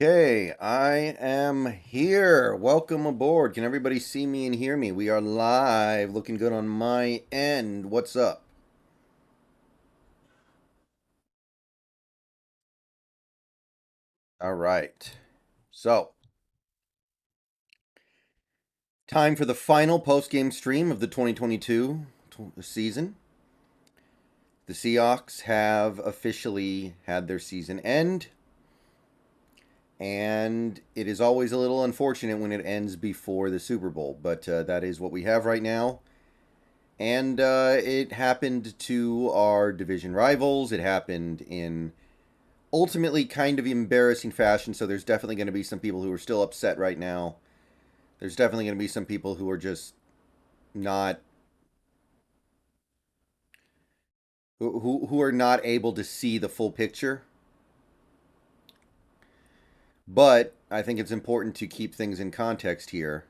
Okay, I am here. Welcome aboard. Can everybody see me and hear me? We are live. Looking good on my end. What's up? All right. So, time for the final post-game stream of the 2022 season. The Seahawks have officially had their season end. And it is always a little unfortunate when it ends before the Super Bowl, but that is what we have right now. And it happened to our division rivals. It happened in ultimately kind of embarrassing fashion, so there's definitely going to be some people who are still upset right now. There's definitely going to be some people who are just not who are not able to see the full picture. But I think it's important to keep things in context here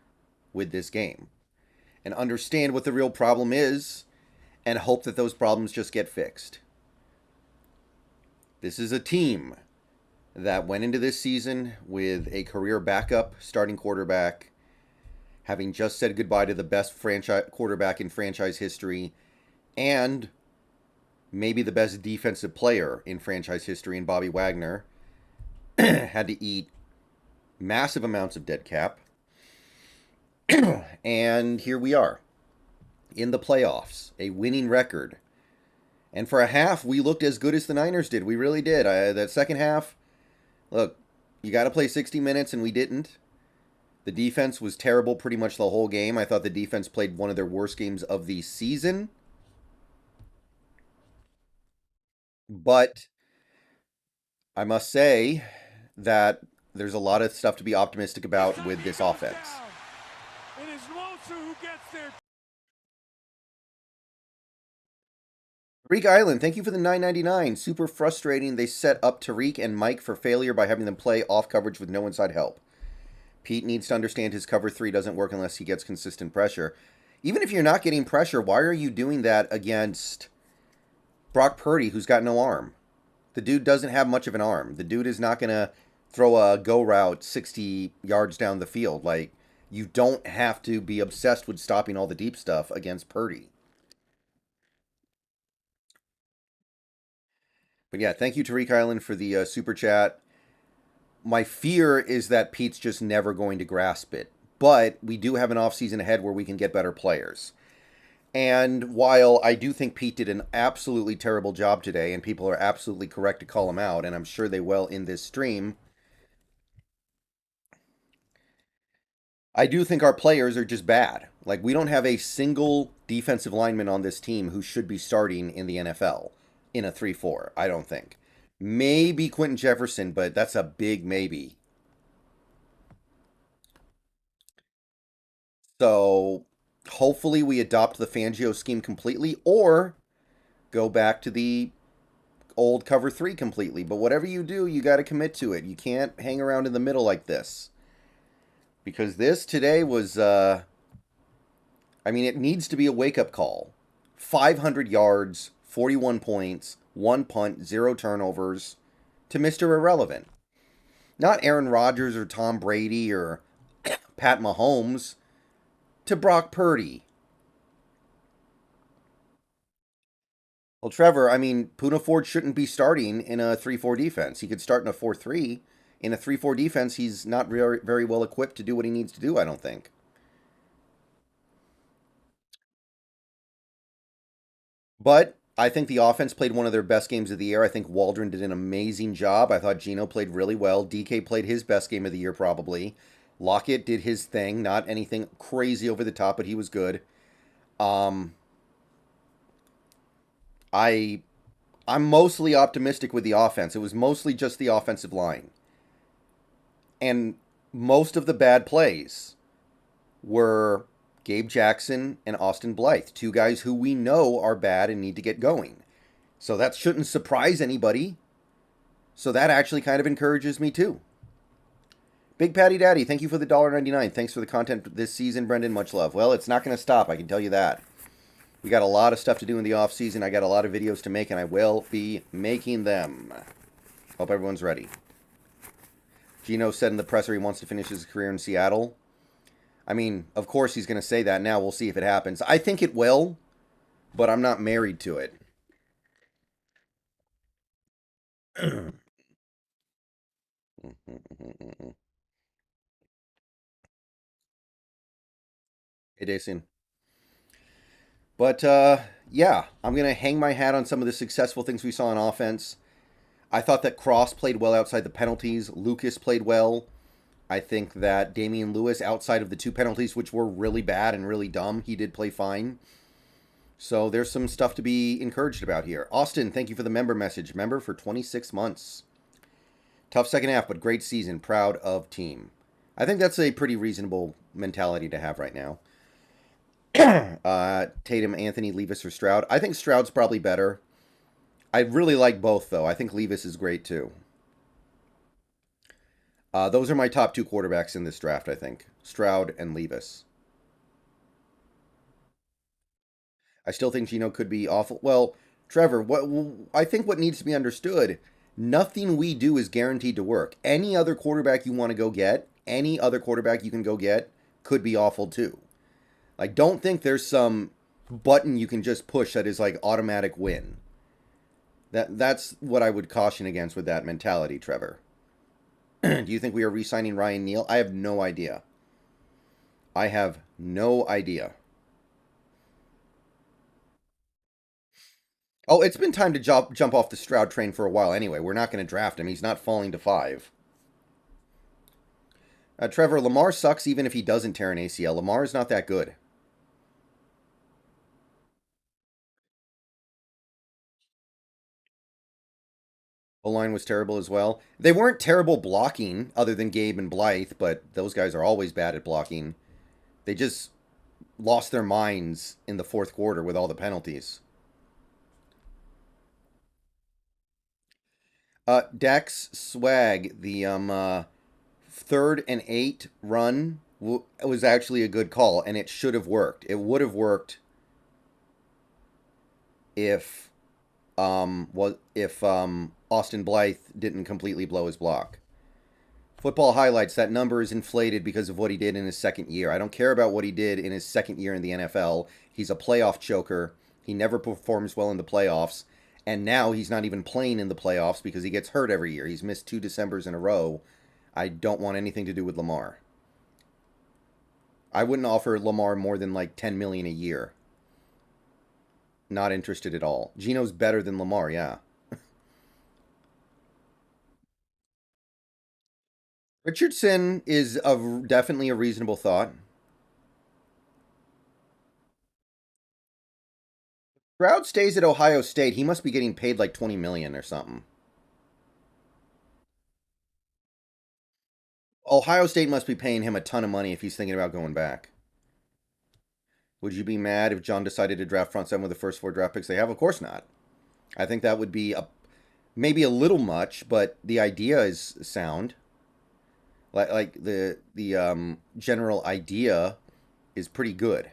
with this game and understand what the real problem is and hope that those problems just get fixed. This is a team that went into this season with a career backup starting quarterback, having just said goodbye to the best franchise quarterback in franchise history and maybe the best defensive player in franchise history in Bobby Wagner, had to eat massive amounts of dead cap. And here we are in the playoffs, a winning record. And for a half, we looked as good as the Niners did. We really did. That second half, look, you got to play 60 minutes, and we didn't. The defense was terrible pretty much the whole game. I thought the defense played one of their worst games of the season. But I must say that there's a lot of stuff to be optimistic about with this offense. It is Loser who gets there. Tariq Island, thank you for the $9.99. Super frustrating. They set up Tariq and Mike for failure by having them play off coverage with no inside help. Pete needs to understand his cover 3 doesn't work unless he gets consistent pressure. Even if you're not getting pressure, why are you doing that against Brock Purdy, who's got no arm? The dude doesn't have much of an arm. The dude is not going to throw a go route 60 yards down the field. Like, you don't have to be obsessed with stopping all the deep stuff against Purdy. But yeah, thank you, Tariq Island, for the super chat. My fear is that Pete's just never going to grasp it. But we do have an offseason ahead where we can get better players. And while I do think Pete did an absolutely terrible job today, and people are absolutely correct to call him out, and I'm sure they will in this stream, I do think our players are just bad. Like, we don't have a single defensive lineman on this team who should be starting in the NFL in a 3-4, I don't think. Maybe Quentin Jefferson, but that's a big maybe. So hopefully we adopt the Fangio scheme completely or go back to the old cover 3 completely. But whatever you do, you got to commit to it. You can't hang around in the middle like this. Because this today was, I mean, it needs to be a wake-up call. 500 yards, 41 points, 1 punt, 0 turnovers to Mr. Irrelevant. Not Aaron Rodgers or Tom Brady or Pat Mahomes, to Brock Purdy. Well, Trevor, I mean, Poona Ford shouldn't be starting in a 3-4 defense. He could start in a 4-3. In a 3-4 defense, he's not very well equipped to do what he needs to do, I don't think. But I think the offense played one of their best games of the year. I think Waldron did an amazing job. I thought Gino played really well. DK played his best game of the year, probably. Lockett did his thing. Not anything crazy over the top, but he was good. I'm mostly optimistic with the offense. It was mostly just the offensive line. And most of the bad plays were Gabe Jackson and Austin Blythe, two guys who we know are bad and need to get going. So that shouldn't surprise anybody. So that actually kind of encourages me too. Big Patty Daddy, thank you for the $1.99. Thanks for the content this season, Brendan. Much love. Well, it's not going to stop, I can tell you that. We got a lot of stuff to do in the off season. I got a lot of videos to make, and I will be making them. Hope everyone's ready. Gino said in the presser he wants to finish his career in Seattle. I mean, of course he's going to say that now. We'll see if it happens. I think it will, but I'm not married to it. Hey, Dacian. But, yeah, I'm going to hang my hat on some of the successful things we saw on offense. I thought that Cross played well outside the penalties. Lucas played well. I think that Damian Lewis, outside of the 2 penalties, which were really bad and really dumb, he did play fine. So there's some stuff to be encouraged about here. Austin, thank you for the member message. Member for 26 months. Tough second half, but great season. Proud of team. I think that's a pretty reasonable mentality to have right now. Tatum, Anthony, Levis, or Stroud. I think Stroud's probably better. I really like both, though. I think Levis is great, too. Those are my top 2 quarterbacks in this draft, I think. Stroud and Levis. I still think Gino could be awful. Well, Trevor, I think what needs to be understood, nothing we do is guaranteed to work. Any other quarterback you want to go get, any other quarterback you can go get, could be awful, too. Like, don't think there's some button you can just push that is like automatic win. That's what I would caution against with that mentality, Trevor. Do you think we are re-signing Ryan Neal? I have no idea. I have no idea. Oh, it's been time to jump off the Stroud train for a while anyway. We're not going to draft him. He's not falling to 5. Trevor, Lamar sucks even if he doesn't tear an ACL. Lamar is not that good. O-line was terrible as well. They weren't terrible blocking, other than Gabe and Blythe, but those guys are always bad at blocking. They just lost their minds in the 4th quarter with all the penalties. Dex Swag, the 3rd and 8 run was actually a good call, and it should have worked. It would have worked if Austin Blythe didn't completely blow his block. Football highlights, that number is inflated because of what he did in his 2nd year. I don't care about what he did in his 2nd year in the NFL. He's a playoff choker. He never performs well in the playoffs. And now he's not even playing in the playoffs because he gets hurt every year. He's missed 2 Decembers in a row. I don't want anything to do with Lamar. I wouldn't offer Lamar more than like $10 million a year. Not interested at all. Gino's better than Lamar, yeah. Richardson is definitely a reasonable thought. Stroud stays at Ohio State. He must be getting paid like $20 million or something. Ohio State must be paying him a ton of money if he's thinking about going back. Would you be mad if John decided to draft front 7 with the first 4 draft picks they have? Of course not. I think that would be maybe a little much, but the idea is sound. Like the general idea is pretty good.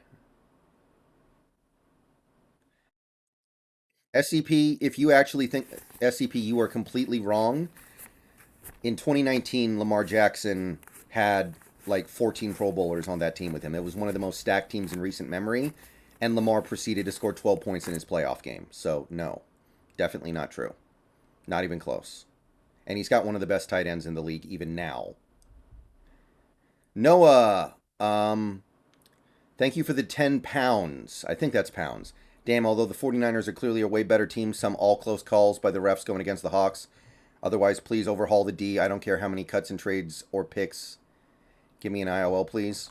SCP, if you actually think SCP, you are completely wrong. In 2019, Lamar Jackson had like 14 Pro Bowlers on that team with him. It was one of the most stacked teams in recent memory, and Lamar proceeded to score 12 points in his playoff game. So, no, definitely not true. Not even close. And he's got one of the best tight ends in the league even now. Noah, thank you for the 10 pounds. I think that's pounds. Damn, although the 49ers are clearly a way better team, some all close calls by the refs going against the Hawks. Otherwise, please overhaul the D. I don't care how many cuts and trades or picks. Give me an IOL, please.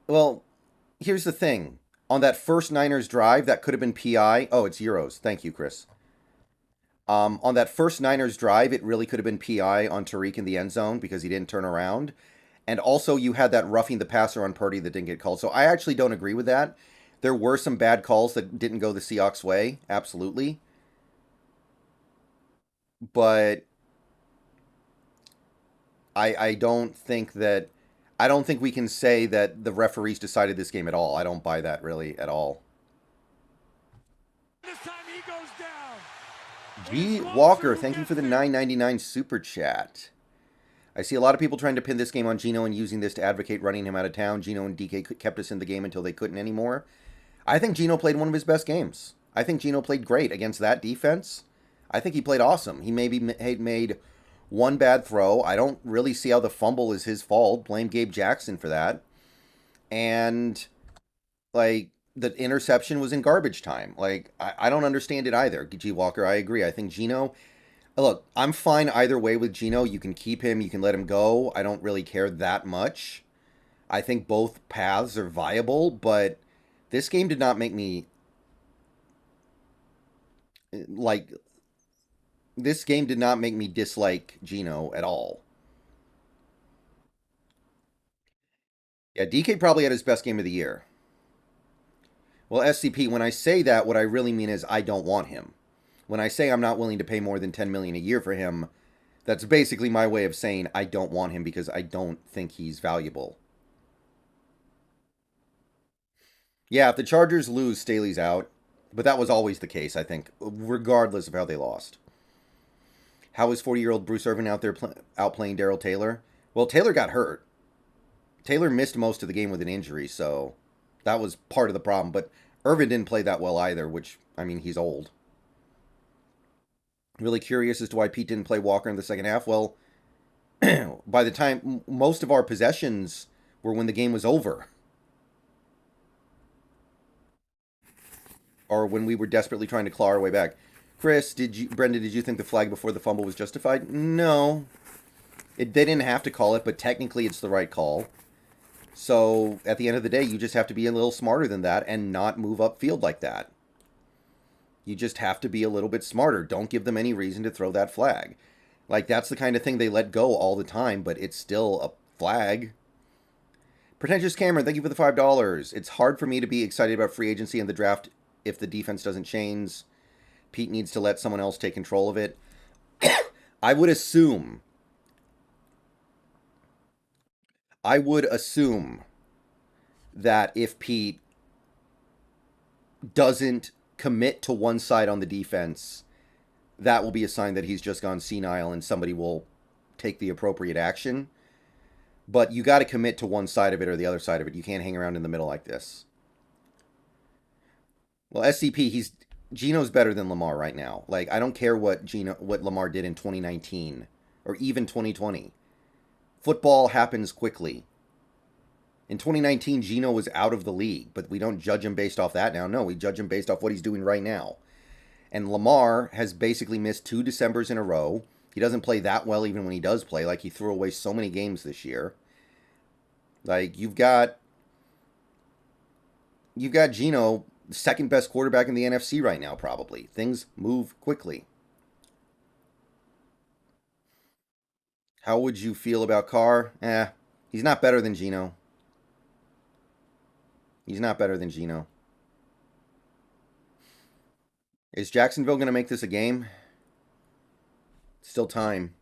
Well, here's the thing. On that first Niners drive, that could have been PI. Oh, it's Euros. Thank you, Chris. On that first Niners drive, it really could have been PI on Tariq in the end zone because he didn't turn around. And also, you had that roughing the passer on Purdy that didn't get called. So I actually don't agree with that. There were some bad calls that didn't go the Seahawks' way. Absolutely. But I don't think that... I don't think we can say that the referees decided this game at all. I don't buy that really at all. This time he goes down. G. Walker, thank you for the $9.99 super chat. I see a lot of people trying to pin this game on Gino and using this to advocate running him out of town. Gino and DK kept us in the game until they couldn't anymore. I think Gino played one of his best games. I think Gino played great against that defense. I think he played awesome. He maybe made one bad throw. I don't really see how the fumble is his fault. Blame Gabe Jackson for that. And, like, the interception was in garbage time. Like, I don't understand it either. G. Walker, I agree. I think Gino. Look, I'm fine either way with Gino. You can keep him, you can let him go. I don't really care that much. I think both paths are viable, but this game did not make me like this game did not make me dislike Gino at all. Yeah, DK probably had his best game of the year. Well, SCP, when I say that, what I really mean is I don't want him. When I say I'm not willing to pay more than 10 million a year for him, that's basically my way of saying I don't want him because I don't think he's valuable. Yeah, if the Chargers lose, Staley's out. But that was always the case, I think, regardless of how they lost. How is 40-year-old Bruce Irvin out there outplaying Darrell Taylor? Well, Taylor got hurt. Taylor missed most of the game with an injury, so that was part of the problem. But Irvin didn't play that well either, which, I mean, he's old. Really curious as to why Pete didn't play Walker in the second half. Well, by the time most of our possessions were when the game was over, or when we were desperately trying to claw our way back. Chris, Brendan, did you think the flag before the fumble was justified? No. They didn't have to call it, but technically it's the right call. So at the end of the day, you just have to be a little smarter than that and not move upfield like that. You just have to be a little bit smarter. Don't give them any reason to throw that flag. Like, that's the kind of thing they let go all the time, but it's still a flag. PretentiousCameron, thank you for the $5. It's hard for me to be excited about free agency and the draft if the defense doesn't change. Pete needs to let someone else take control of it. I would assume that if Pete doesn't commit to one side on the defense, that will be a sign that he's just gone senile and somebody will take the appropriate action. But you got to commit to one side of it or the other side of it. You can't hang around in the middle like this. Well, SCP, Gino's better than Lamar right now. Like, I don't care what Lamar did in 2019 or even 2020. Football happens quickly. In 2019, Gino was out of the league, but we don't judge him based off that now. No, we judge him based off what he's doing right now. And Lamar has basically missed 2 Decembers in a row. He doesn't play that well even when he does play. Like, he threw away so many games this year. Like, you've got Gino, second best quarterback in the NFC right now, probably. Things move quickly. How would you feel about Carr? He's not better than Gino. He's not better than Gino. Is Jacksonville going to make this a game? Still time.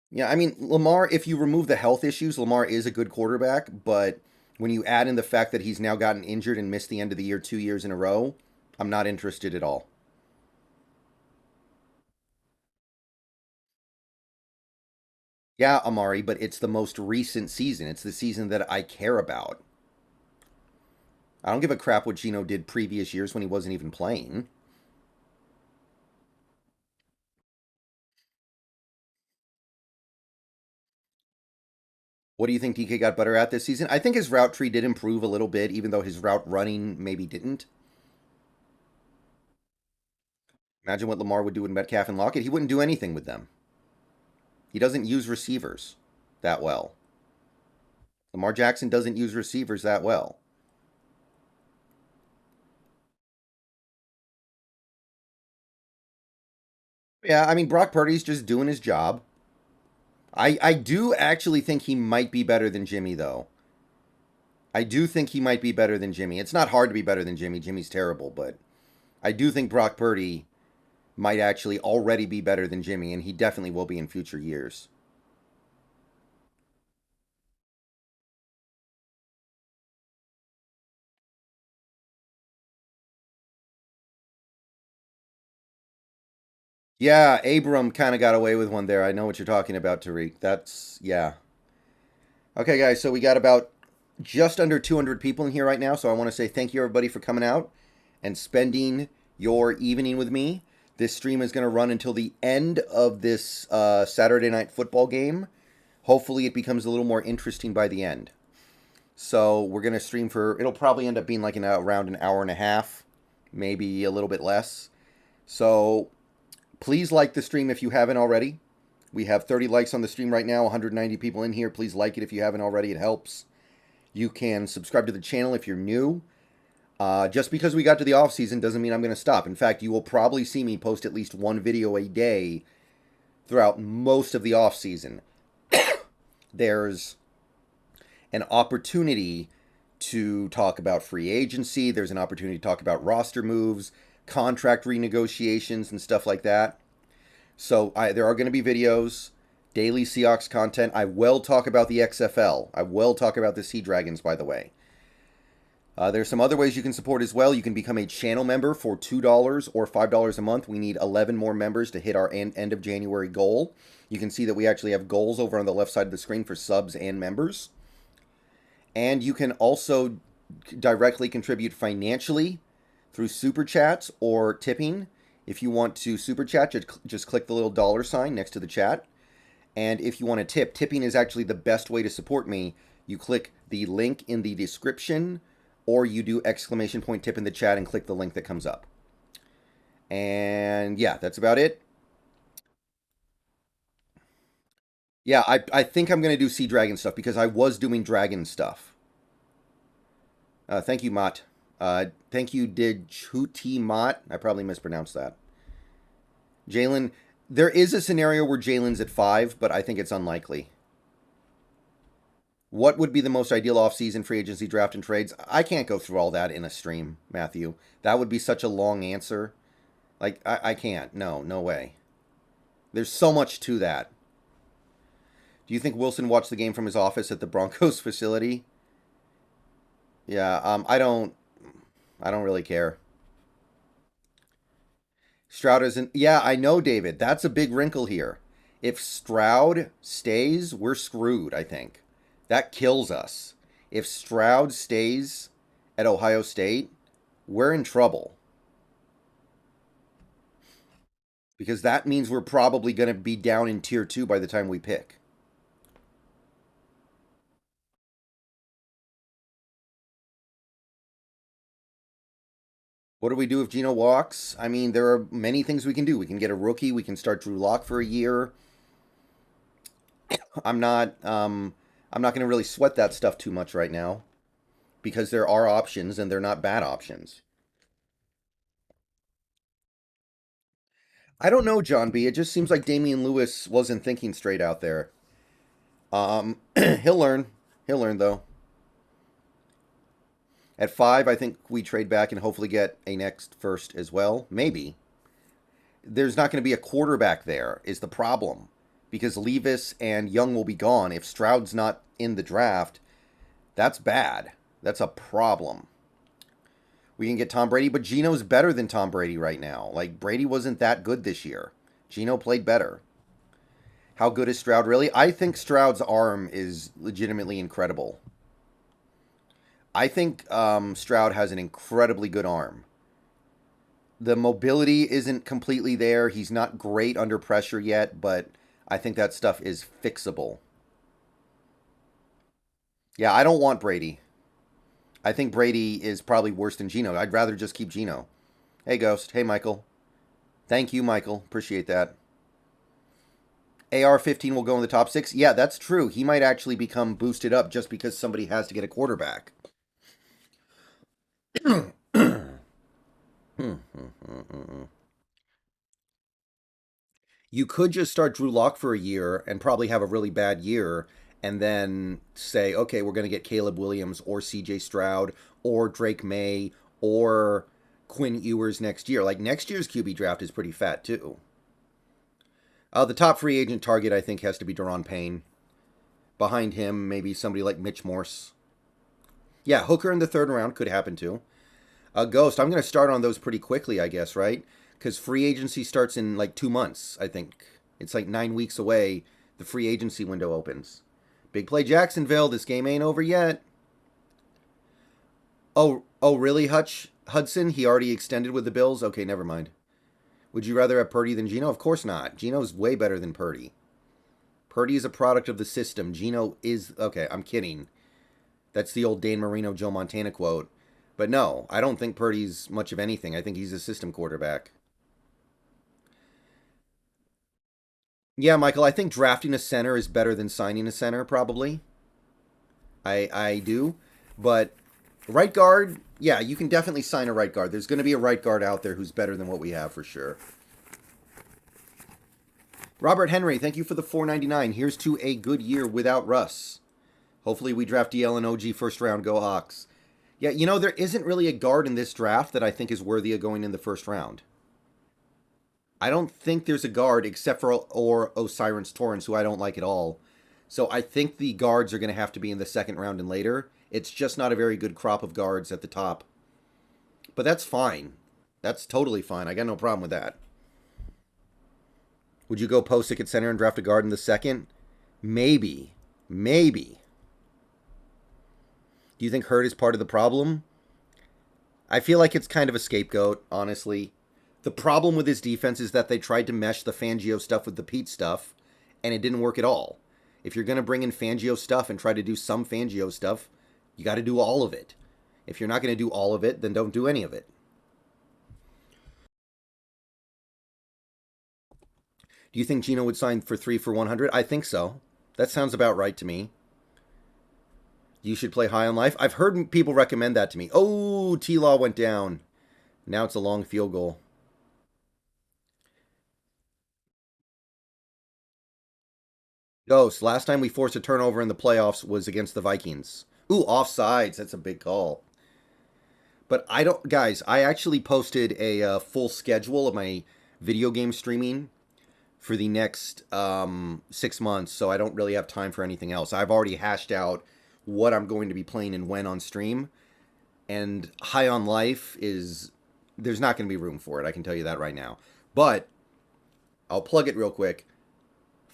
Yeah, I mean, Lamar, if you remove the health issues, Lamar is a good quarterback, but when you add in the fact that he's now gotten injured and missed the end of the year 2 years in a row, I'm not interested at all. Yeah, Amari, but it's the most recent season. It's the season that I care about. I don't give a crap what Gino did previous years when he wasn't even playing. What do you think DK got better at this season? I think his route tree did improve a little bit, even though his route running maybe didn't. Imagine what Lamar would do with Metcalf and Lockett. He wouldn't do anything with them. He doesn't use receivers that well. Lamar Jackson doesn't use receivers that well. Yeah, I mean, Brock Purdy's just doing his job. I do actually think he might be better than Jimmy, though. I do think he might be better than Jimmy. It's not hard to be better than Jimmy. Jimmy's terrible, but I do think Brock Purdy might actually already be better than Jimmy, and he definitely will be in future years. Yeah, Abram kind of got away with one there. I know what you're talking about, Tariq. That's, yeah. Okay, guys, so we got about just under 200 people in here right now, so I want to say thank you, everybody, for coming out and spending your evening with me. This stream is going to run until the end of this Saturday night football game. Hopefully, it becomes a little more interesting by the end. So we're going to stream for, it'll probably end up being like around an hour and a half, maybe a little bit less. So please like the stream if you haven't already. We have 30 likes on the stream right now, 190 people in here. Please like it if you haven't already. It helps. You can subscribe to the channel if you're new. Just because we got to the off season doesn't mean I'm going to stop. In fact, you will probably see me post at least one video a day throughout most of the off season. There's an opportunity to talk about free agency. There's an opportunity to talk about roster moves, contract renegotiations, and stuff like that. So there are going to be videos, daily Seahawks content. I will talk about the XFL. I will talk about the Sea Dragons, by the way. There's some other ways you can support as well. You can become a channel member for $2 or $5 a month. We need 11 more members to hit our end of January goal. You can see that we actually have goals over on the left side of the screen for subs and members. And you can also directly contribute financially through Super Chats or tipping. If you want to Super Chat, just click the little dollar sign next to the chat. And if you want to tip, tipping is actually the best way to support me. You click the link in the description, or you do exclamation point tip in the chat and click the link that comes up. And yeah, that's about it. Yeah, I think I'm going to do Sea Dragon stuff because I was doing dragon stuff. Thank you, Mott. Thank you, Didchuti Mott. I probably mispronounced that. Jalen, there is a scenario where Jalen's at 5, but I think it's unlikely. What would be the most ideal offseason free agency draft and trades? I can't go through all that in a stream, Matthew. That would be such a long answer. Like, I can't. No way. There's so much to that. Do you think Wilson watched the game from his office at the Broncos facility? Yeah, I don't really care. Stroud isn't. Yeah, I know, David. That's a big wrinkle here. If Stroud stays, we're screwed, I think. That kills us. If Stroud stays at Ohio State, we're in trouble. Because that means we're probably going to be down in Tier 2 by the time we pick. What do we do if Geno walks? I mean, there are many things we can do. We can get a rookie. We can start Drew Lock for a year. I'm not going to really sweat that stuff too much right now because there are options and they're not bad options. I don't know, John B. It just seems like Damian Lewis wasn't thinking straight out there. He'll learn. He'll learn though. At 5, I think we trade back and hopefully get a next first as well. Maybe. There's not going to be a quarterback there is the problem. Because Levis and Young will be gone. If Stroud's not in the draft, that's bad. That's a problem. We can get Tom Brady, but Geno's better than Tom Brady right now. Like, Brady wasn't that good this year. Geno played better. How good is Stroud really? I think Stroud's arm is legitimately incredible. I think Stroud has an incredibly good arm. The mobility isn't completely there. He's not great under pressure yet, but I think that stuff is fixable. Yeah, I don't want Brady. I think Brady is probably worse than Geno. I'd rather just keep Geno. Hey, Ghost. Hey, Michael. Thank you, Michael. Appreciate that. AR-15 will go in the top 6. Yeah, that's true. He might actually become boosted up just because somebody has to get a quarterback. You could just start Drew Lock for a year and probably have a really bad year and then say, okay, we're going to get Caleb Williams or CJ Stroud or Drake May or Quinn Ewers next year. Like, next year's QB draft is pretty fat, too. The top free agent target, I think, has to be Daron Payne. Behind him, maybe somebody like Mitch Morse. Yeah, Hooker in the 3rd round could happen, too. Ghost, I'm going to start on those pretty quickly, I guess, right? Because free agency starts in like 2 months, I think. It's like 9 weeks away. The free agency window opens. Big play Jacksonville. This game ain't over yet. Oh, really, Hudson? He already extended with the Bills? Okay, never mind. Would you rather have Purdy than Geno? Of course not. Geno's way better than Purdy. Purdy is a product of the system. Geno is... Okay, I'm kidding. That's the old Dan Marino, Joe Montana quote. But no, I don't think Purdy's much of anything. I think he's a system quarterback. Yeah, Michael, I think drafting a center is better than signing a center, probably. I do. But right guard, yeah, you can definitely sign a right guard. There's going to be a right guard out there who's better than what we have for sure. Robert Henry, thank you for the $4.99. Here's to a good year without Russ. Hopefully we draft DL and OG first round. Go Hawks. Yeah, you know, there isn't really a guard in this draft that I think is worthy of going in the first round. I don't think there's a guard except for Osiris Torrance, who I don't like at all. So I think the guards are going to have to be in the second round and later. It's just not a very good crop of guards at the top. But that's fine. That's totally fine. I got no problem with that. Would you go Posick at center and draft a guard in the second? Maybe. Maybe. Do you think Hurt is part of the problem? I feel like it's kind of a scapegoat, honestly. The problem with his defense is that they tried to mesh the Fangio stuff with the Pete stuff, and it didn't work at all. If you're going to bring in Fangio stuff and try to do some Fangio stuff, you got to do all of it. If you're not going to do all of it, then don't do any of it. Do you think Geno would sign for 3 for 100? I think so. That sounds about right to me. You should play high on life. I've heard people recommend that to me. Oh, T-Law went down. Now it's a long field goal. Ghost, last time we forced a turnover in the playoffs was against the Vikings. Ooh, offsides. That's a big call. But I don't... Guys, I actually posted a full schedule of my video game streaming for the next 6 months, so I don't really have time for anything else. I've already hashed out what I'm going to be playing and when on stream. And High on Life is... There's not going to be room for it, I can tell you that right now. But I'll plug it real quick.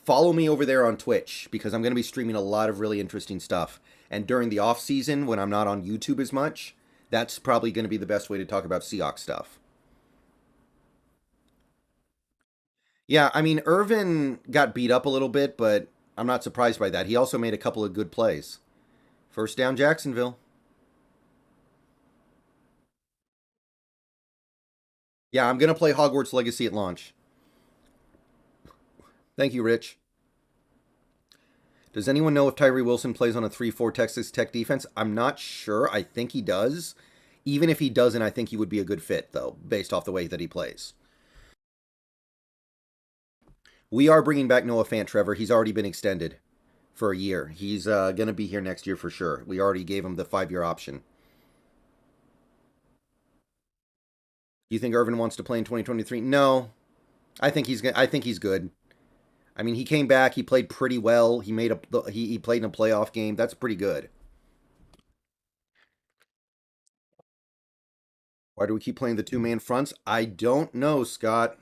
Follow me over there on Twitch, because I'm going to be streaming a lot of really interesting stuff. And during the off season, when I'm not on YouTube as much, that's probably going to be the best way to talk about Seahawks stuff. Yeah, I mean, Irvin got beat up a little bit, but I'm not surprised by that. He also made a couple of good plays. First down, Jacksonville. Yeah, I'm going to play Hogwarts Legacy at launch. Thank you, Rich. Does anyone know if Tyree Wilson plays on a 3-4 Texas Tech defense? I'm not sure. I think he does. Even if he doesn't, I think he would be a good fit, though, based off the way that he plays. We are bringing back Noah Fant, Trevor. He's already been extended for a year. He's going to be here next year for sure. We already gave him the 5-year option. Do you think Irvin wants to play in 2023? No. I think he's good. I mean, he came back. He played pretty well. He played in a playoff game. That's pretty good. Why do we keep playing the two-man fronts? I don't know, Scott.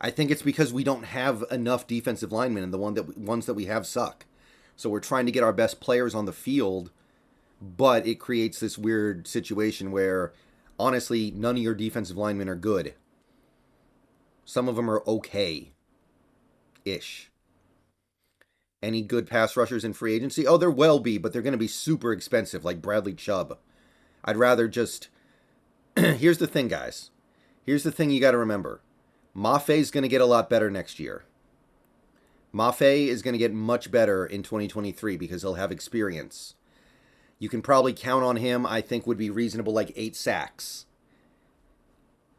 I think it's because we don't have enough defensive linemen, and the ones that we have suck. So we're trying to get our best players on the field, but it creates this weird situation where, honestly, none of your defensive linemen are good. Some of them are okay-ish. Any good pass rushers in free agency? Oh, there will be, but they're going to be super expensive, like Bradley Chubb. I'd rather just... Here's the thing, guys. Here's the thing you got to remember. Maffei's going to get a lot better next year. Maffei is going to get much better in 2023 because he'll have experience. You can probably count on him, I think would be reasonable, like 8 sacks.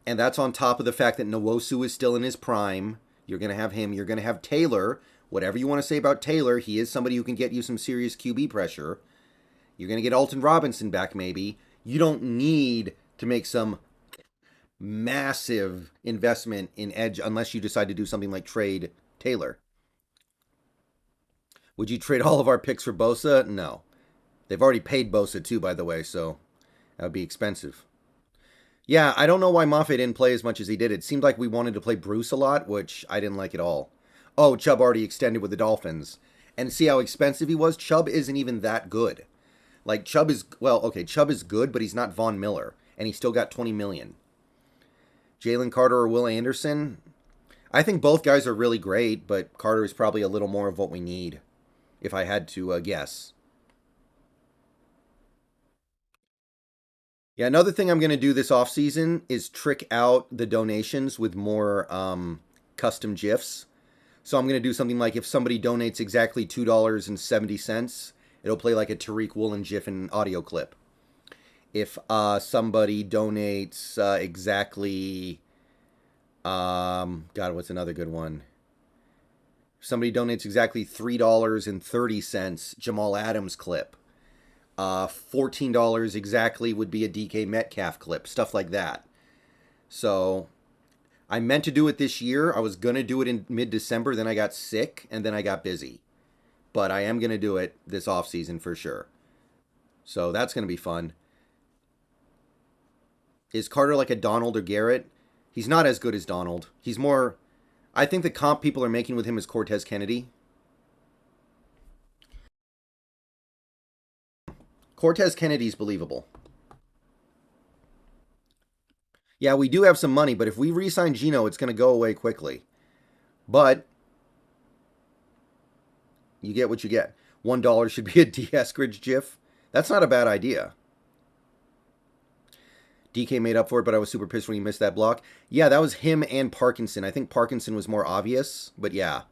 And that's on top of the fact that Nwosu is still in his prime. You're going to have him. You're going to have Taylor. Whatever you want to say about Taylor, he is somebody who can get you some serious QB pressure. You're going to get Alton Robinson back, maybe. You don't need to make some massive investment in edge unless you decide to do something like trade Taylor. Would you trade all of our picks for Bosa? No. They've already paid Bosa too, by the way, so that would be expensive. Yeah, I don't know why Mafe didn't play as much as he did. It seemed like we wanted to play Bruce a lot, which I didn't like at all. Oh, Chubb already extended with the Dolphins. And see how expensive he was? Chubb isn't even that good. Like, Chubb is, well, okay, Chubb is good, but he's not Von Miller. And he still got 20 million. Jalen Carter or Will Anderson? I think both guys are really great, but Carter is probably a little more of what we need, if I had to guess. Yeah, another thing I'm going to do this offseason is trick out the donations with more custom GIFs. So I'm going to do something like if somebody donates exactly $2.70, it'll play like a Tariq Woolen GIF and audio clip. If somebody donates exactly, God, what's another good one? If somebody donates exactly $3.30, Jamal Adams clip. $14 exactly would be a DK Metcalf clip, stuff like that. So I meant to do it this year. I was going to do it in mid-December, then I got sick, and then I got busy. But I am going to do it this offseason for sure. So that's going to be fun. Is Carter like a Donald or Garrett? He's not as good as Donald. He's more... I think the comp people are making with him is Cortez Kennedy. Cortez Kennedy's believable. Yeah, we do have some money, but if we re-sign Geno, it's going to go away quickly. But you get what you get. $1 should be a D. Eskridge GIF. That's not a bad idea. DK made up for it, but I was super pissed when he missed that block. Yeah, that was him and Parkinson. I think Parkinson was more obvious, but yeah.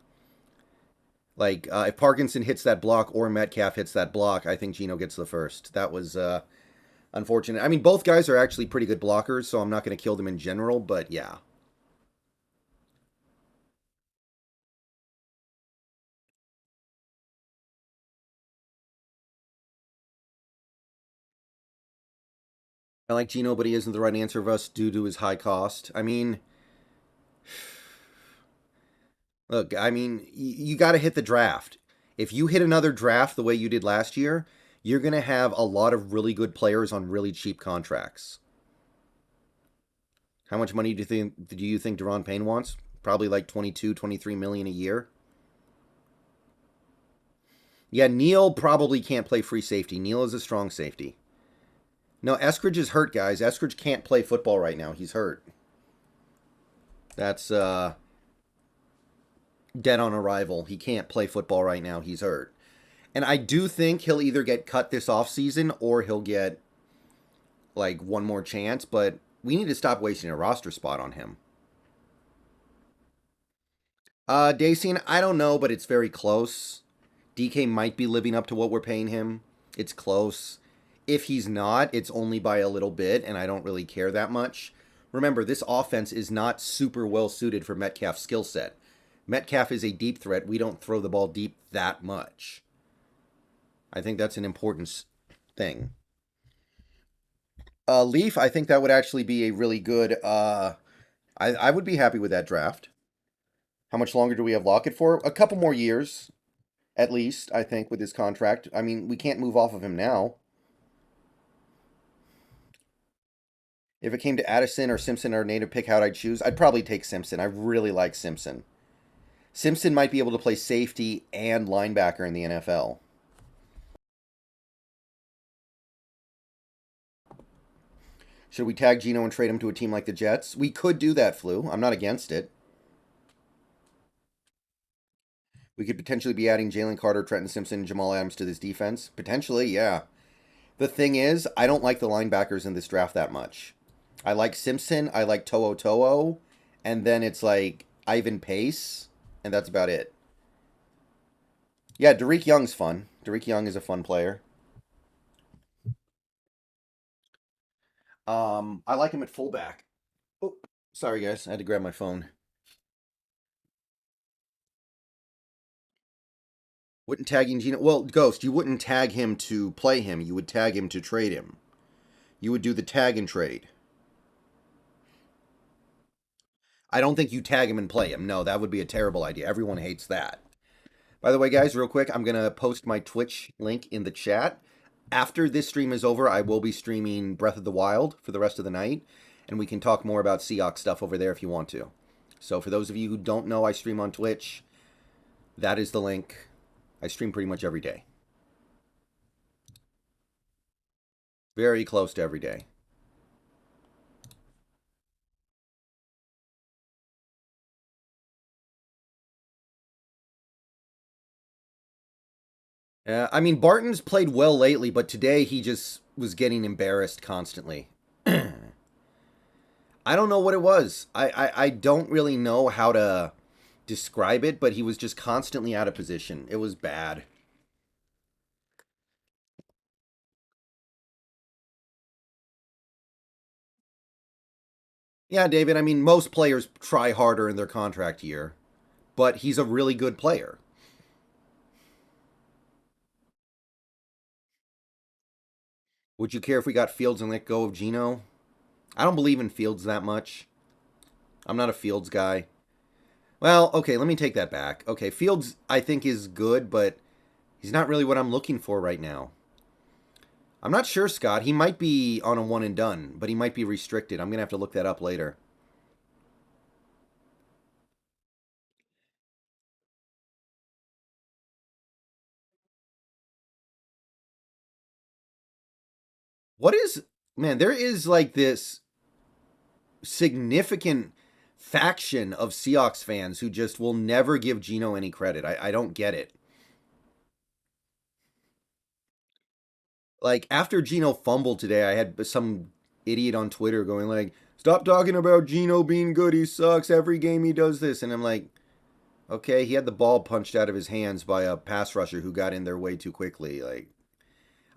Like, if Parkinson hits that block or Metcalf hits that block, I think Geno gets the first. That was unfortunate. I mean, both guys are actually pretty good blockers, so I'm not going to kill them in general, but yeah. I like Geno, but he isn't the right answer of us due to his high cost. I mean, look, I mean, you got to hit the draft. If you hit another draft the way you did last year, you're going to have a lot of really good players on really cheap contracts. How much money do you think Deron Payne wants? Probably like 22, 23 million a year. Yeah, Neal probably can't play free safety. Neal is a strong safety. No, Eskridge is hurt, guys. Eskridge can't play football right now. He's hurt. That's dead on arrival. He can't play football right now. He's hurt. And I do think he'll either get cut this offseason or he'll get like one more chance, but we need to stop wasting a roster spot on him. Dacian, I don't know, but it's very close. DK might be living up to what we're paying him. It's close. If he's not, it's only by a little bit, and I don't really care that much. Remember, this offense is not super well suited for Metcalf's skill set. Metcalf is a deep threat. We don't throw the ball deep that much. I think that's an important thing. Leaf, I think that would actually be a really good... I would be happy with that draft. How much longer do we have Lockett for? A couple more years, at least, I think, with his contract. I mean, we can't move off of him now. If it came to Addison or Simpson or native pick, how'd I choose? I'd probably take Simpson. I really like Simpson. Simpson might be able to play safety and linebacker in the NFL. Should we tag Geno and trade him to a team like the Jets? We could do that, Flu. I'm not against it. We could potentially be adding Jalen Carter, Trenton Simpson, and Jamal Adams to this defense. Potentially, yeah. The thing is, I don't like the linebackers in this draft that much. I like Simpson, I like To'o To'o, and then it's like Ivan Pace, and that's about it. Yeah, Derek Young's fun. Derek Young is a fun player. I like him at fullback. Oh, sorry guys, I had to grab my phone. Wouldn't tagging Gino. Well, Ghost, you wouldn't tag him to play him. You would tag him to trade him. You would do the tag and trade. I don't think you tag him and play him. No, that would be a terrible idea. Everyone hates that. By the way, guys, real quick, I'm going to post my Twitch link in the chat. After this stream is over, I will be streaming Breath of the Wild for the rest of the night. and we can talk more about Seahawks stuff over there if you want to. So for those of you who don't know, I stream on Twitch. That is the link. I stream pretty much every day. Very close to every day. I mean, Barton's played well lately, but today he just was getting embarrassed constantly. I don't know what it was. I don't really know how to describe it, but he was just constantly out of position. It was bad. Yeah, David, I mean, most players try harder in their contract year, but he's a really good player. Would you care if we got Fields and let go of Geno? I don't believe in Fields that much. I'm not a Fields guy. Well, okay, let me take that back. Okay, Fields, I think, is good, but he's not really what I'm looking for right now. I'm not sure, Scott. He might be on a one and done, but he might be restricted. I'm going to have to look that up later. What is... Man, there is like this significant faction of Seahawks fans who just will never give Geno any credit. I don't get it. Like, after Geno fumbled today, I had some idiot on Twitter going like, stop talking about Geno being good. He sucks. Every game he does this. And I'm like, okay, he had the ball punched out of his hands by a pass rusher who got in there way too quickly. Like,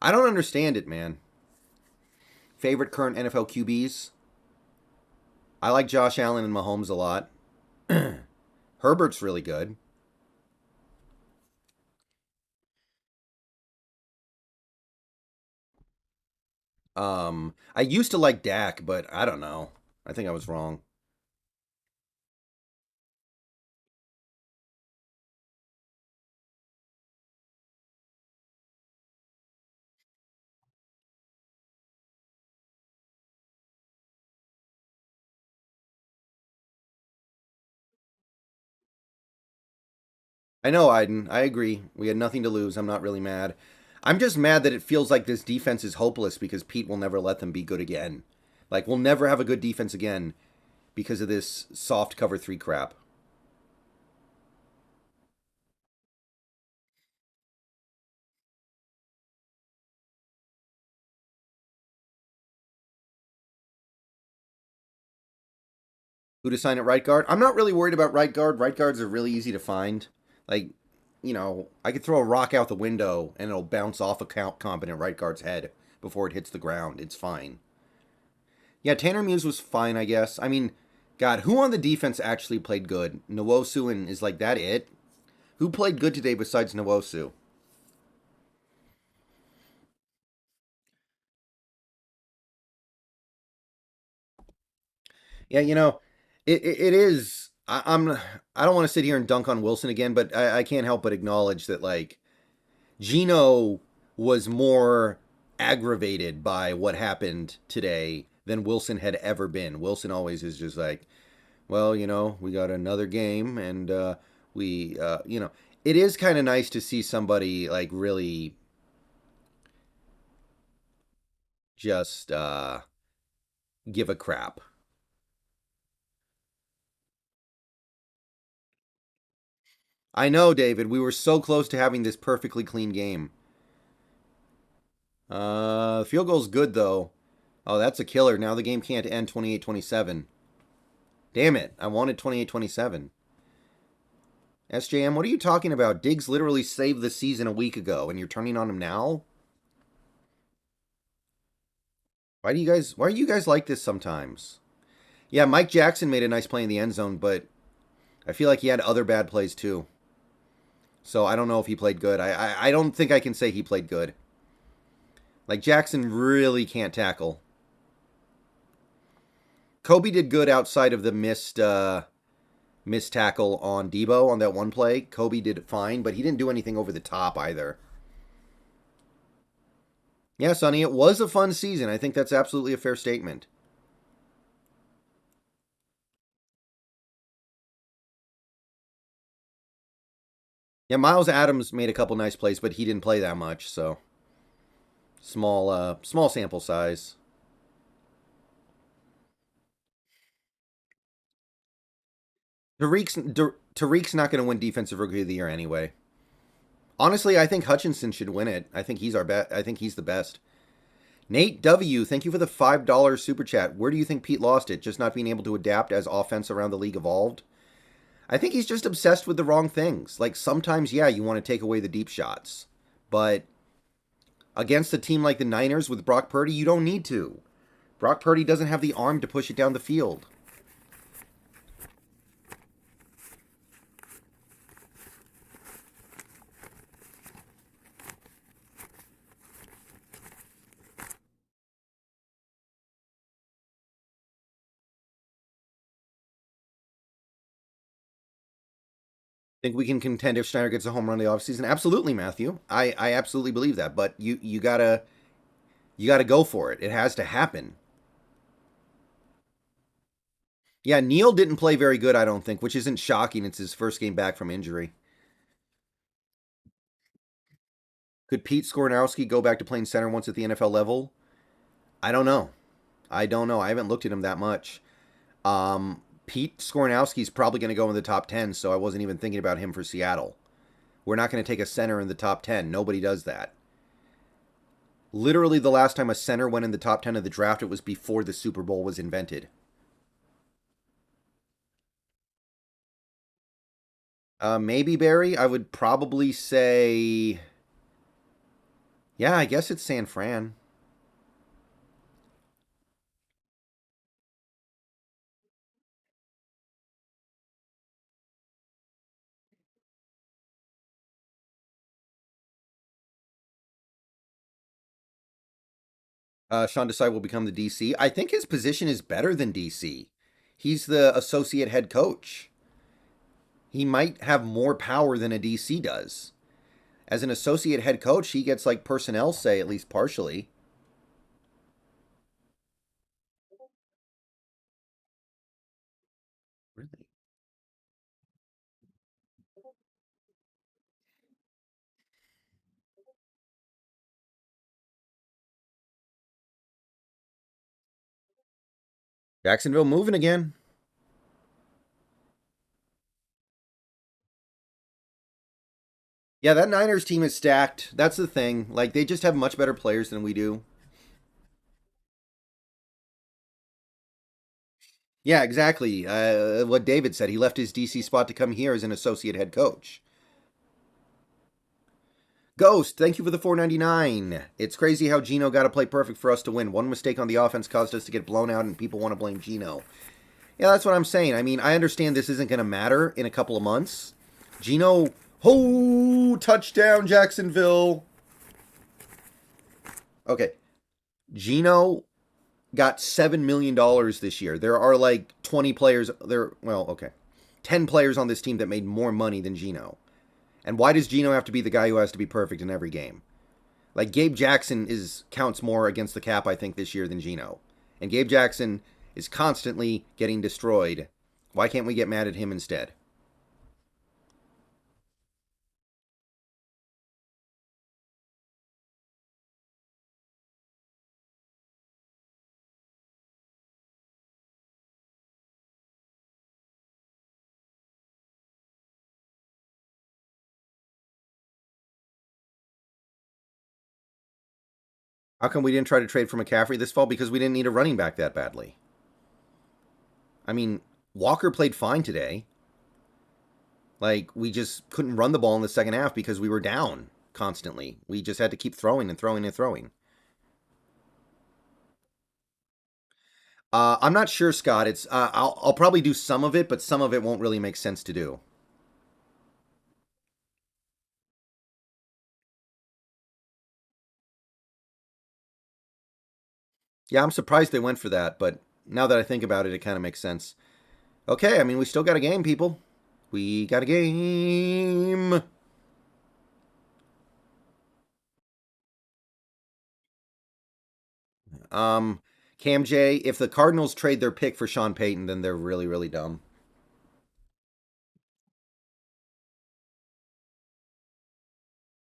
I don't understand it, man. Favorite current NFL QBs? I like Josh Allen and Mahomes a lot. Herbert's really good. I used to like Dak, but I don't know. I think I was wrong. I know, Iden. I agree. We had nothing to lose. I'm not really mad. I'm just mad that it feels like this defense is hopeless because Pete will never let them be good again. Like, we'll never have a good defense again because of this soft cover three crap. Who to sign at right guard? I'm not really worried about right guard. Right guards are really easy to find. Like, I could throw a rock out the window and it'll bounce off a competent right guard's head before it hits the ground. It's fine. Yeah, Tanner Muse was fine, I guess. I mean, God, who on the defense actually played good? Nwosu, and is like that it? Who played good today besides Nwosu? Yeah, it is. I don't want to sit here and dunk on Wilson again, but I can't help but acknowledge that like Gino was more aggravated by what happened today than Wilson had ever been. Wilson always is just like, well, we got another game, and it is kind of nice to see somebody like really just give a crap. I know, David. We were so close to having this perfectly clean game. Field goal's good though. Oh, that's a killer. Now the game can't end 28-27. Damn it. I wanted 28-27. SJM, what are you talking about? Diggs literally saved the season a week ago and you're turning on him now? Why are you guys like this sometimes? Yeah, Mike Jackson made a nice play in the end zone, but I feel like he had other bad plays too. So I don't know if he played good. I don't think I can say he played good. Like, Jackson really can't tackle. Kobe did good outside of the missed tackle on Debo on that one play. Kobe did fine, but he didn't do anything over the top either. Yeah, Sonny, it was a fun season. I think that's absolutely a fair statement. Yeah, Miles Adams made a couple nice plays, but he didn't play that much, so small sample size. Tariq's not going to win Defensive Rookie of the Year anyway. Honestly, I think Hutchinson should win it. I think he's our bet. I think he's the best. Nate W, thank you for the $5 super chat. Where do you think Pete lost it? Just not being able to adapt as offense around the league evolved? I think he's just obsessed with the wrong things. Like sometimes, yeah, you want to take away the deep shots, but against a team like the Niners with Brock Purdy, you don't need to. Brock Purdy doesn't have the arm to push it down the field. Think we can contend if Schneider gets a home run in the offseason? Absolutely, Matthew. I absolutely believe that. But you gotta go for it. It has to happen. Yeah, Neal didn't play very good, I don't think, which isn't shocking. It's his first game back from injury. Could Pete Skornowski go back to playing center once at the NFL level? I don't know. I don't know. I haven't looked at him that much. Pete Skornowski's probably going to go in the top 10, so I wasn't even thinking about him for Seattle. We're not going to take a center in the top 10. Nobody does that. Literally, the last time a center went in the top 10 of the draft, it was before the Super Bowl was invented. Maybe Barry. I would probably say, yeah, I guess it's San Fran. Sean Desai will become the DC. I think his position is better than DC. He's the associate head coach. He might have more power than a DC does. As an associate head coach, he gets like personnel say, at least partially. Really? Jacksonville moving again. Yeah, that Niners team is stacked. That's the thing. Like they just have much better players than we do. Yeah, exactly. What David said. He left his DC spot to come here as an associate head coach. Ghost, thank you for the 4.99. It's crazy how Gino got to play perfect for us to win. One mistake on the offense caused us to get blown out, and people want to blame Gino. Yeah, that's what I'm saying. I mean, I understand this isn't going to matter in a couple of months. Gino, oh, touchdown, Jacksonville. Okay, Gino got $7 million this year. There are like 20 players. Well, okay, 10 players on this team that made more money than Gino. And why does Gino have to be the guy who has to be perfect in every game? Like Gabe Jackson is counts more against the cap, I think, this year than Gino. And Gabe Jackson is constantly getting destroyed. Why can't we get mad at him instead? How come we didn't try to trade for McCaffrey this fall? Because we didn't need a running back that badly. I mean, Walker played fine today. Like, we just couldn't run the ball in the second half because we were down constantly. We just had to keep throwing and throwing and throwing. I'm not sure, Scott. I'll probably do some of it, but some of it won't really make sense to do. Yeah, I'm surprised they went for that, but now that I think about it, it kind of makes sense. Okay, I mean, we still got a game, people. We got a game. Um, Cam J, if the Cardinals trade their pick for Sean Payton, then they're really, really dumb.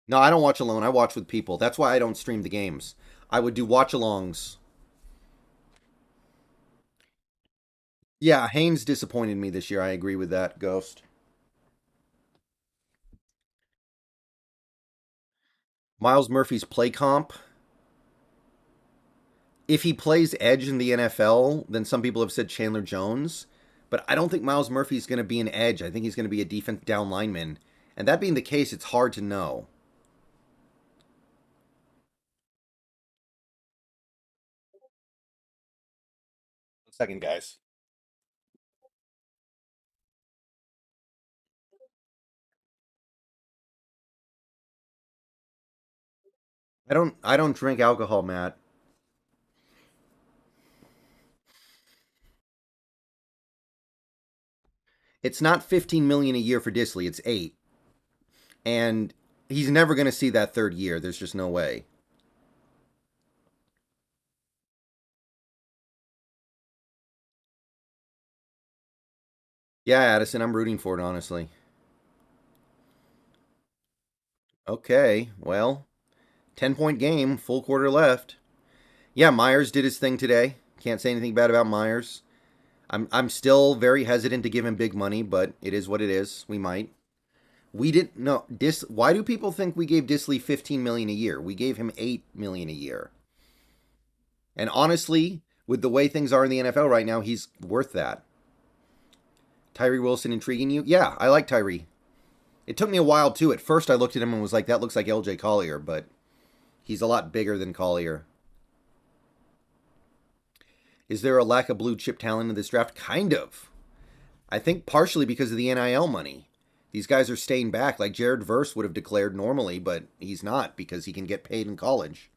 No, I don't watch alone. I watch with people. That's why I don't stream the games. I would do watch alongs. Yeah, Haynes disappointed me this year. I agree with that, Ghost. Miles Murphy's play comp. If he plays edge in the NFL, then some people have said Chandler Jones. But I don't think Miles Murphy's going to be an edge. I think he's going to be a defense down lineman. And that being the case, it's hard to know. Second, guys. I don't drink alcohol, Matt. It's not 15 million a year for Disley, it's 8. And he's never going to see that third year. There's just no way. Yeah, Addison, I'm rooting for it, honestly. Okay, well, 10-point game, full quarter left. Yeah, Myers did his thing today. Can't say anything bad about Myers. I'm still very hesitant to give him big money, but it is what it is. We might. We didn't no why do people think we gave Disley 15 million a year? We gave him 8 million a year. And honestly, with the way things are in the NFL right now, he's worth that. Tyree Wilson intriguing you? Yeah, I like Tyree. It took me a while too. At first I looked at him and was like, that looks like LJ Collier, but he's a lot bigger than Collier. Is there a lack of blue chip talent in this draft? Kind of. I think partially because of the NIL money. These guys are staying back. Like Jared Verse would have declared normally, but he's not because he can get paid in college.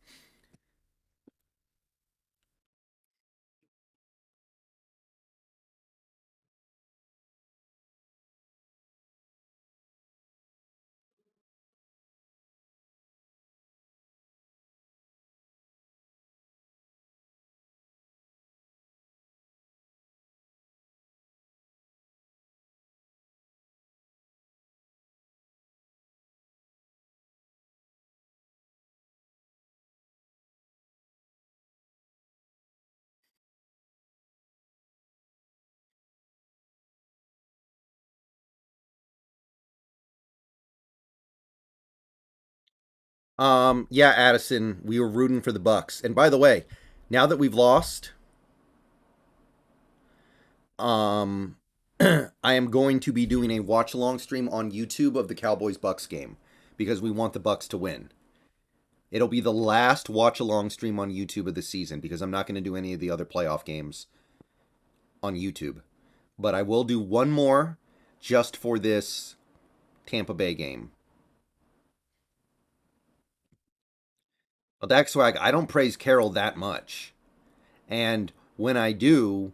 Yeah, Addison, we were rooting for the Bucks. And by the way, now that we've lost, um, I am going to be doing a watch along stream on YouTube of the Cowboys Bucks game because we want the Bucks to win. It'll be the last watch along stream on YouTube of the season because I'm not going to do any of the other playoff games on YouTube. But I will do one more just for this Tampa Bay game. Well, that's why I don't praise Carroll that much. And when I do,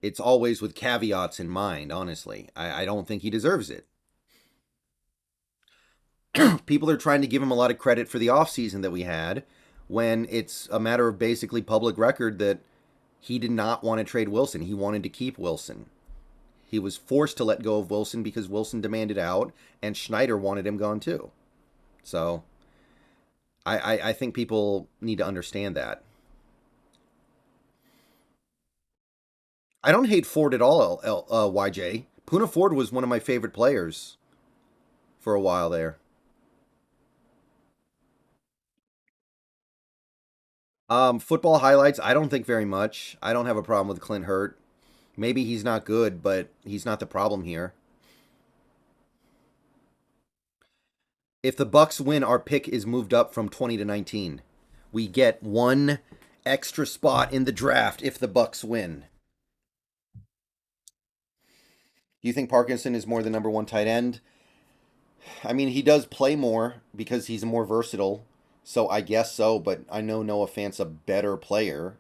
it's always with caveats in mind, honestly. I don't think he deserves it. People are trying to give him a lot of credit for the offseason that we had when it's a matter of basically public record that he did not want to trade Wilson. He wanted to keep Wilson. He was forced to let go of Wilson because Wilson demanded out, and Schneider wanted him gone too. So I think people need to understand that. I don't hate Ford at all, YJ. Puna Ford was one of my favorite players for a while there. Football highlights, I don't think very much. I don't have a problem with Clint Hurt. Maybe he's not good, but he's not the problem here. If the Bucks win, our pick is moved up from 20 to 19. We get one extra spot in the draft if the Bucks win. Do you think Parkinson is more the number one tight end? I mean, he does play more because he's more versatile. So I guess so, but I know Noah Fant's a better player.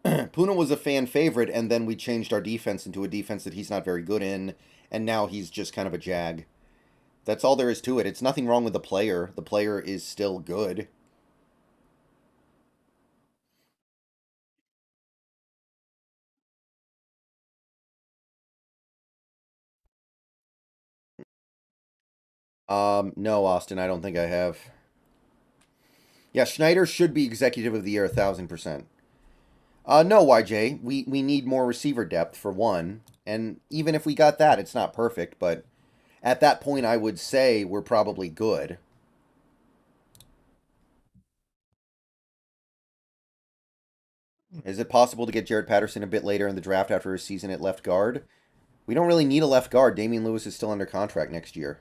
Puna was a fan favorite, and then we changed our defense into a defense that he's not very good in, and now he's just kind of a jag. That's all there is to it. It's nothing wrong with the player. The player is still good. No, Austin, I don't think I have. Yeah, Schneider should be executive of the year 1,000%. No, YJ. We need more receiver depth for one. And even if we got that, it's not perfect, but at that point I would say we're probably good. Is it possible to get Jared Patterson a bit later in the draft after his season at left guard? We don't really need a left guard. Damian Lewis is still under contract next year.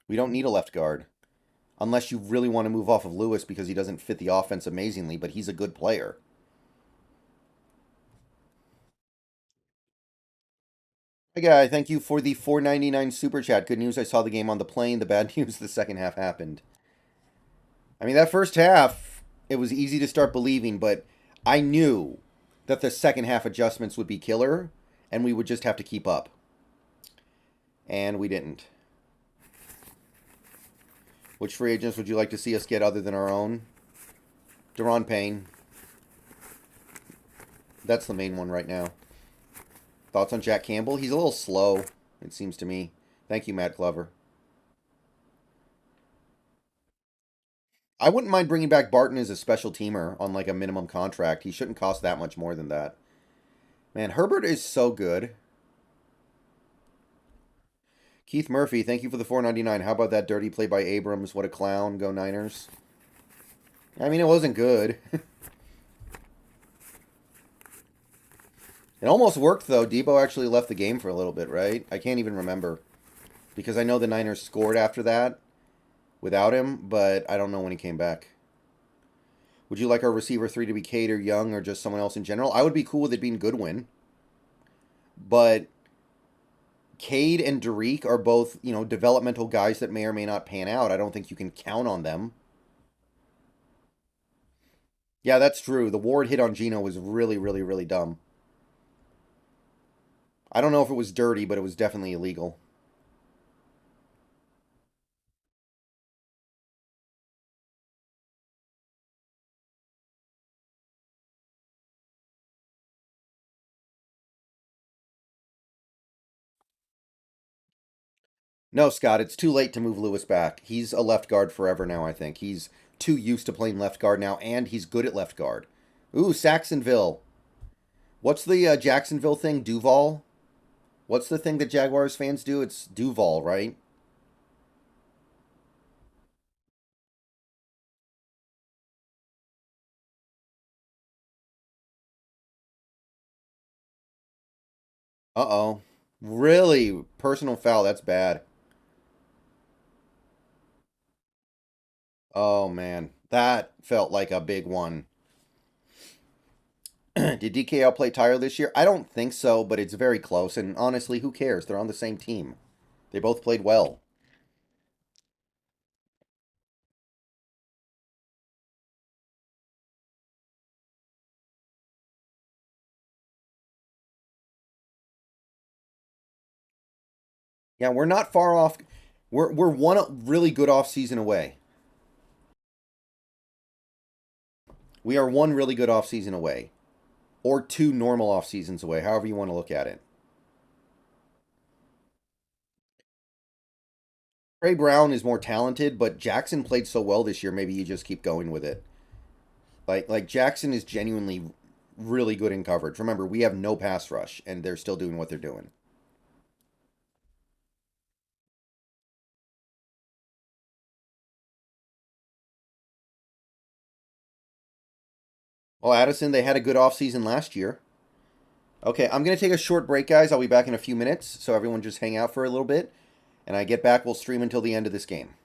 We don't need a left guard. Unless you really want to move off of Lewis because he doesn't fit the offense amazingly, but he's a good player. Hey guy, thank you for the 4.99 super chat. Good news, I saw the game on the plane. The bad news, the second half happened. I mean, that first half, it was easy to start believing, but I knew that the second half adjustments would be killer, and we would just have to keep up. And we didn't. Which free agents would you like to see us get other than our own? Deron Payne. That's the main one right now. Thoughts on Jack Campbell? He's a little slow, it seems to me. Thank you, Matt Glover. I wouldn't mind bringing back Barton as a special teamer on like a minimum contract. He shouldn't cost that much more than that. Man, Herbert is so good. Keith Murphy, thank you for the 4.99. How about that dirty play by Abrams? What a clown. Go Niners. I mean, it wasn't good. It almost worked, though. Debo actually left the game for a little bit, right? I can't even remember. Because I know the Niners scored after that without him, but I don't know when he came back. Would you like our receiver 3 to be Cade or Young or just someone else in general? I would be cool with it being Goodwin. But Cade and Derek are both, developmental guys that may or may not pan out. I don't think you can count on them. Yeah, that's true. The Ward hit on Gino was really, really, really dumb. I don't know if it was dirty, but it was definitely illegal. No, Scott, it's too late to move Lewis back. He's a left guard forever now, I think. He's too used to playing left guard now, and he's good at left guard. Ooh, Saxonville. What's the Jacksonville thing? Duval? What's the thing that Jaguars fans do? It's Duval, right? Uh-oh. Really? Personal foul. That's bad. Oh, man. That felt like a big one. Did DK outplay Tyler this year? I don't think so, but it's very close. And honestly, who cares? They're on the same team. They both played well. Yeah, we're not far off. We're one really good off season away. We are one really good off season away, or two normal off seasons away, however you want to look at it. Trey Brown is more talented, but Jackson played so well this year. Maybe you just keep going with it. Like Jackson is genuinely really good in coverage. Remember, we have no pass rush, and they're still doing what they're doing. Well, Addison, they had a good offseason last year. Okay, I'm going to take a short break, guys. I'll be back in a few minutes, so everyone just hang out for a little bit. And I get back, we'll stream until the end of this game.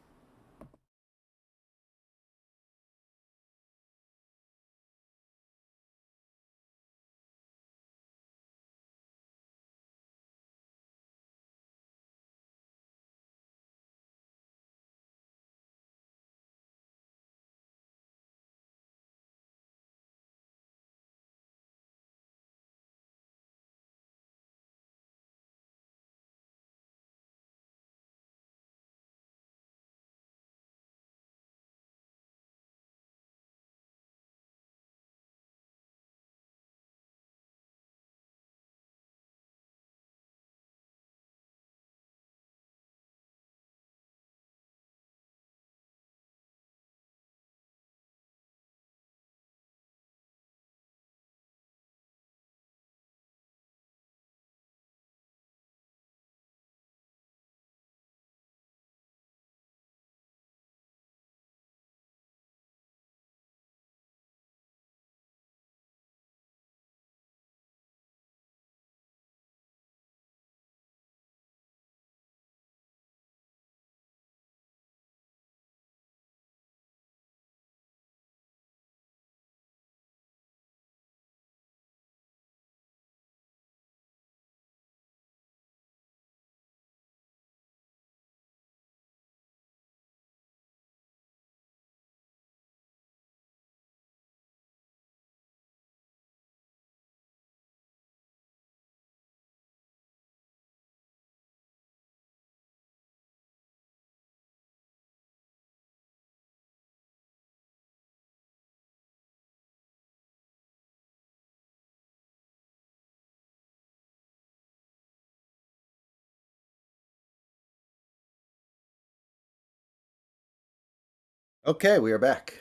Okay, we are back.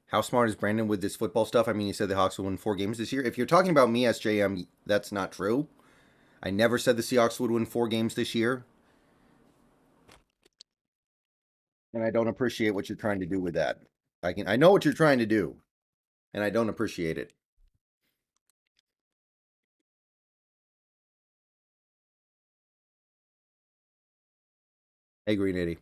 How smart is Brandon with this football stuff? I mean, he said the Hawks will win 4 games this year. If you're talking about me, SJM, that's not true. I never said the Seahawks would win 4 games this year, and I don't appreciate what you're trying to do with that. I know what you're trying to do, and I don't appreciate it. Hey, Green 80.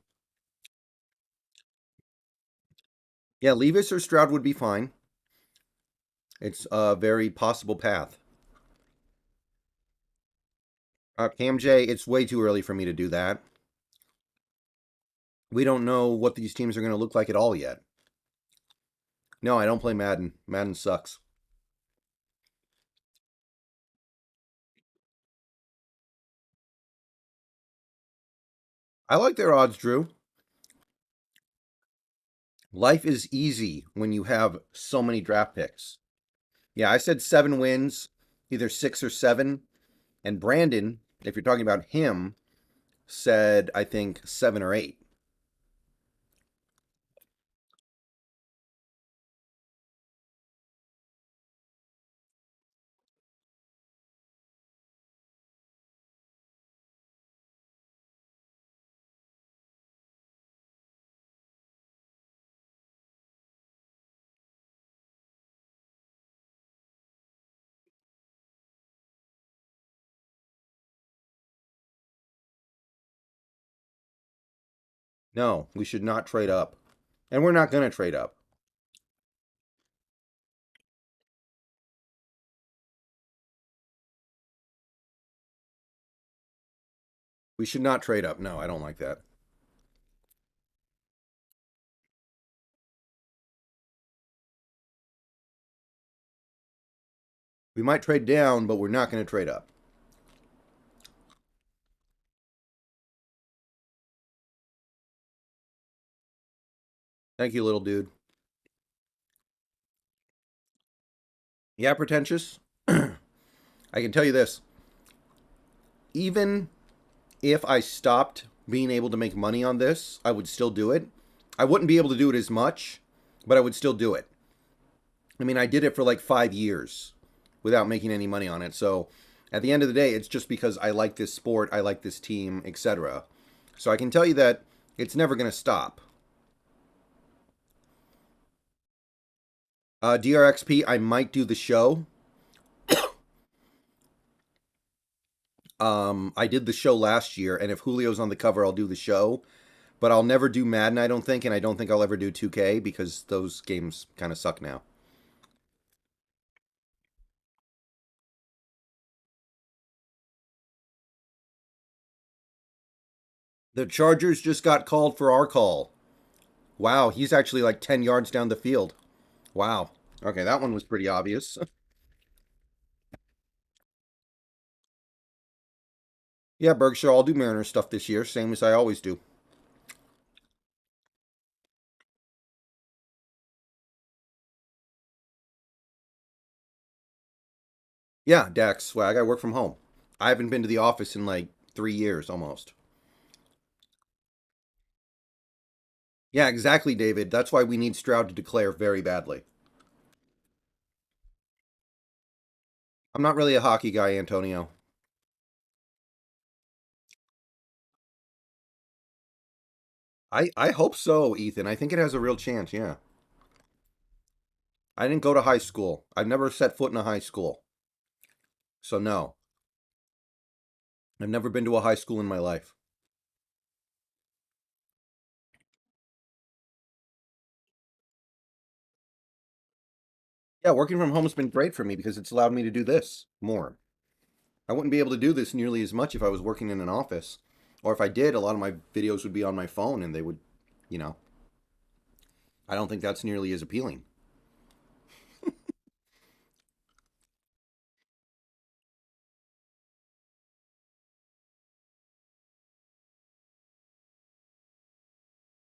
Yeah, Levis or Stroud would be fine. It's a very possible path. Cam J, it's way too early for me to do that. We don't know what these teams are going to look like at all yet. No, I don't play Madden. Madden sucks. I like their odds, Drew. Life is easy when you have so many draft picks. Yeah, I said 7 wins, either 6 or 7. And Brandon, if you're talking about him, said, I think, 7 or 8. No, we should not trade up. And we're not going to trade up. We should not trade up. No, I don't like that. We might trade down, but we're not going to trade up. Thank you, little dude. Yeah, pretentious. I can tell you this. Even if I stopped being able to make money on this, I would still do it. I wouldn't be able to do it as much, but I would still do it. I mean, I did it for like 5 years without making any money on it. So at the end of the day, it's just because I like this sport, I like this team, etc. So I can tell you that it's never going to stop. DRXP, I might do the show. I did the show last year, and if Julio's on the cover, I'll do the show. But I'll never do Madden, I don't think, and I don't think I'll ever do 2K because those games kind of suck now. The Chargers just got called for our call. Wow, he's actually like 10 yards down the field. Wow. Okay, that one was pretty obvious. Yeah, Berkshire, I'll do Mariner stuff this year, same as I always do. Yeah, Dax, swag, I work from home. I haven't been to the office in like 3 years almost. Yeah, exactly, David. That's why we need Stroud to declare very badly. I'm not really a hockey guy, Antonio. I hope so, Ethan. I think it has a real chance, yeah. I didn't go to high school. I've never set foot in a high school. So no. I've never been to a high school in my life. Yeah, working from home has been great for me because it's allowed me to do this more. I wouldn't be able to do this nearly as much if I was working in an office. Or if I did, a lot of my videos would be on my phone and they would, you know, I don't think that's nearly as appealing.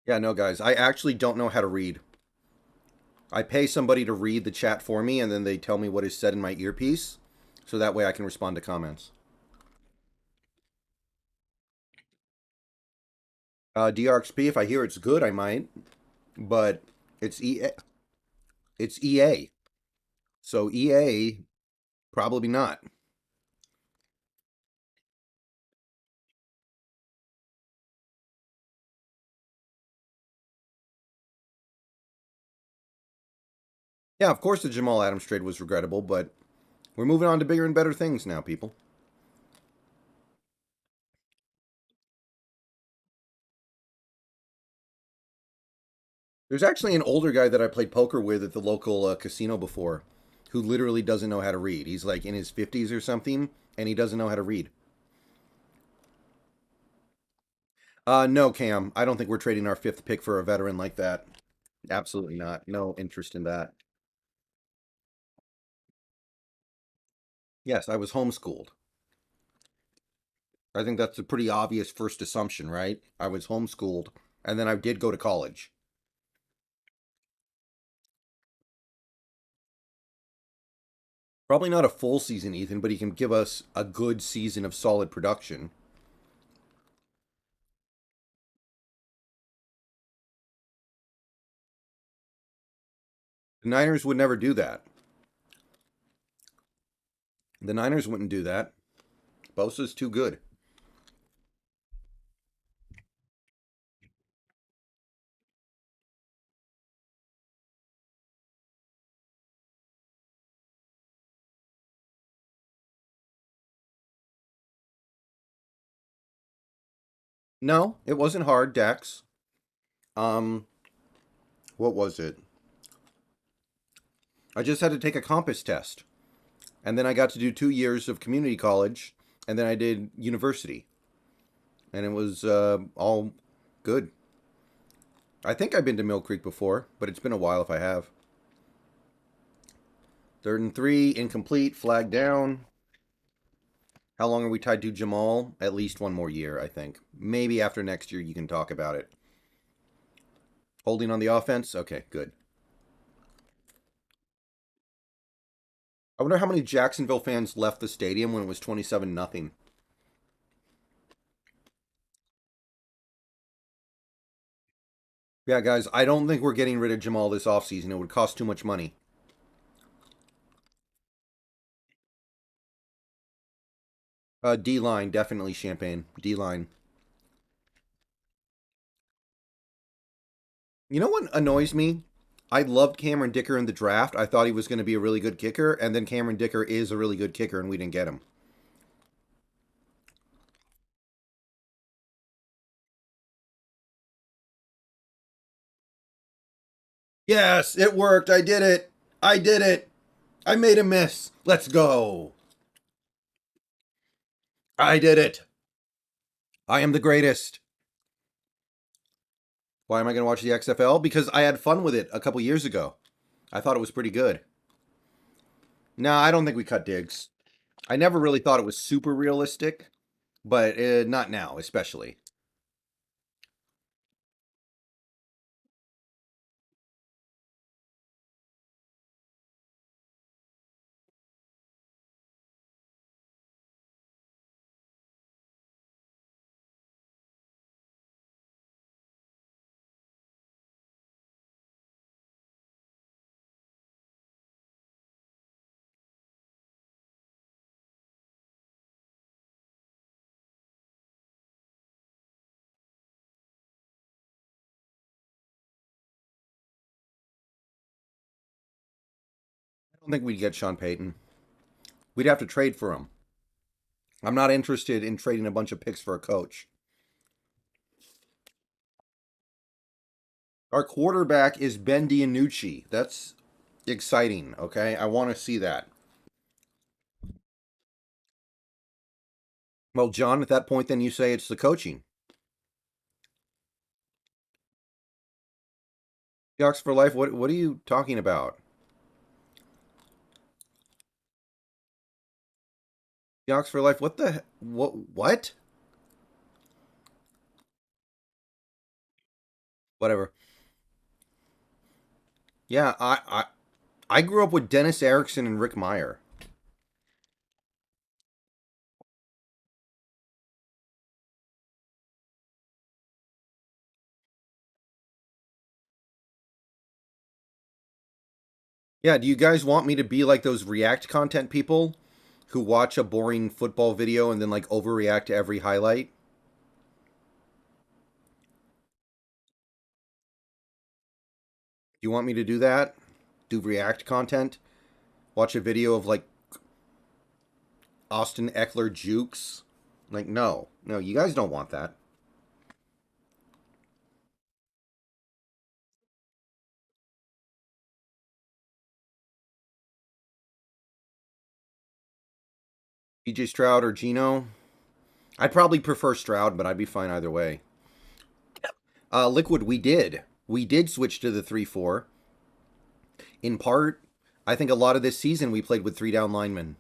Yeah, no, guys, I actually don't know how to read. I pay somebody to read the chat for me and then they tell me what is said in my earpiece so that way I can respond to comments. DRXP, if I hear it's good, I might. But it's EA. It's EA. So EA, probably not. Yeah, of course the Jamal Adams trade was regrettable, but we're moving on to bigger and better things now, people. There's actually an older guy that I played poker with at the local casino before who literally doesn't know how to read. He's like in his 50s or something, and he doesn't know how to read. No, Cam. I don't think we're trading our fifth pick for a veteran like that. Absolutely not. No interest in that. Yes, I was homeschooled. I think that's a pretty obvious first assumption, right? I was homeschooled, and then I did go to college. Probably not a full season, Ethan, but he can give us a good season of solid production. The Niners would never do that. The Niners wouldn't do that. Bosa's too good. No, it wasn't hard, Dax. Um, what was it? I just had to take a compass test. And then I got to do 2 years of community college, and then I did university. And it was all good. I think I've been to Mill Creek before, but it's been a while if I have. 3rd and 3, incomplete, flag down. How long are we tied to Jamal? At least one more year, I think. Maybe after next year you can talk about it. Holding on the offense? Okay, good. I wonder how many Jacksonville fans left the stadium when it was 27-0. Yeah, guys, I don't think we're getting rid of Jamal this offseason. It would cost too much money. D line, definitely Champagne. D line. You know what annoys me? I loved Cameron Dicker in the draft. I thought he was going to be a really good kicker, and then Cameron Dicker is a really good kicker, and we didn't get him. Yes, it worked. I did it. I did it. I made a miss. Let's go. I did it. I am the greatest. Why am I going to watch the XFL? Because I had fun with it a couple years ago. I thought it was pretty good. No, I don't think we cut Diggs. I never really thought it was super realistic, but not now, especially. I don't think we'd get Sean Payton. We'd have to trade for him. I'm not interested in trading a bunch of picks for a coach. Our quarterback is Ben DiNucci. That's exciting, okay? I want to see that. Well, John, at that point, then you say it's the coaching. Seahawks for life. What are you talking about? Seahawks for life. What the what? Whatever. Yeah, I grew up with Dennis Erickson and Rick Meyer. Yeah, do you guys want me to be like those React content people who watch a boring football video and then like overreact to every highlight? Do you want me to do that? Do React content? Watch a video of like Austin Eckler jukes? Like, no. No, you guys don't want that. PJ Stroud or Gino? I'd probably prefer Stroud, but I'd be fine either way. Liquid, we did. We did switch to the 3-4. In part, I think a lot of this season we played with three down linemen.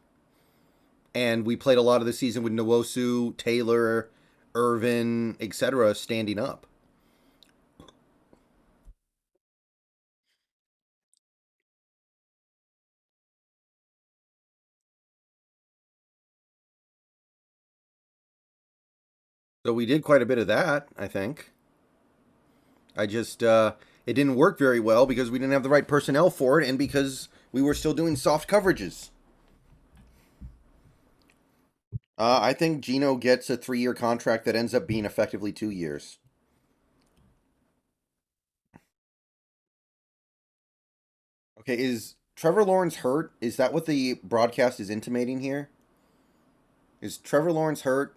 And we played a lot of the season with Nwosu, Taylor, Irvin, etc. standing up. So we did quite a bit of that, I think. I just it didn't work very well because we didn't have the right personnel for it and because we were still doing soft coverages. I think Gino gets a 3-year contract that ends up being effectively 2 years. Okay, is Trevor Lawrence hurt? Is that what the broadcast is intimating here? Is Trevor Lawrence hurt?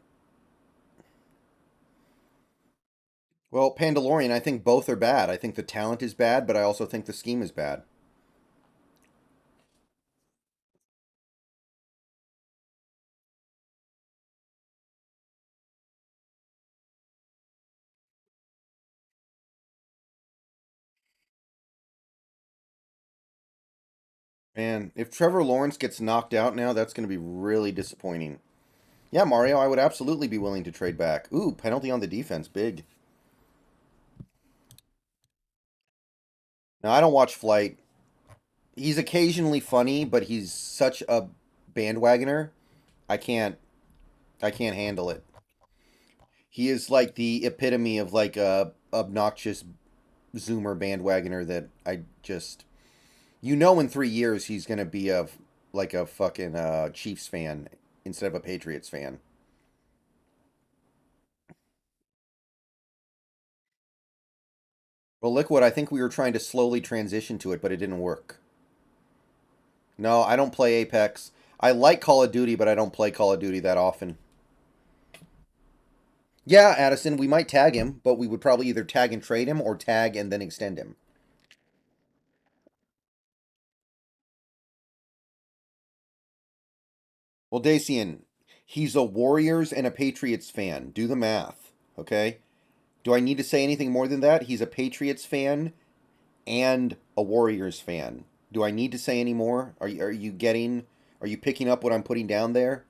Well, Pandalorian, I think both are bad. I think the talent is bad, but I also think the scheme is bad. Man, if Trevor Lawrence gets knocked out now, that's going to be really disappointing. Yeah, Mario, I would absolutely be willing to trade back. Ooh, penalty on the defense, big. Now, I don't watch Flight. He's occasionally funny, but he's such a bandwagoner. I can't I can't handle it. He is like the epitome of like a obnoxious Zoomer bandwagoner that I just in 3 years he's gonna be like a fucking Chiefs fan instead of a Patriots fan. Well, Liquid, I think we were trying to slowly transition to it, but it didn't work. No, I don't play Apex. I like Call of Duty, but I don't play Call of Duty that often. Yeah, Addison, we might tag him, but we would probably either tag and trade him or tag and then extend him. Well, Dacian, he's a Warriors and a Patriots fan. Do the math, okay? Do I need to say anything more than that? He's a Patriots fan and a Warriors fan. Do I need to say any more? Are you picking up what I'm putting down there?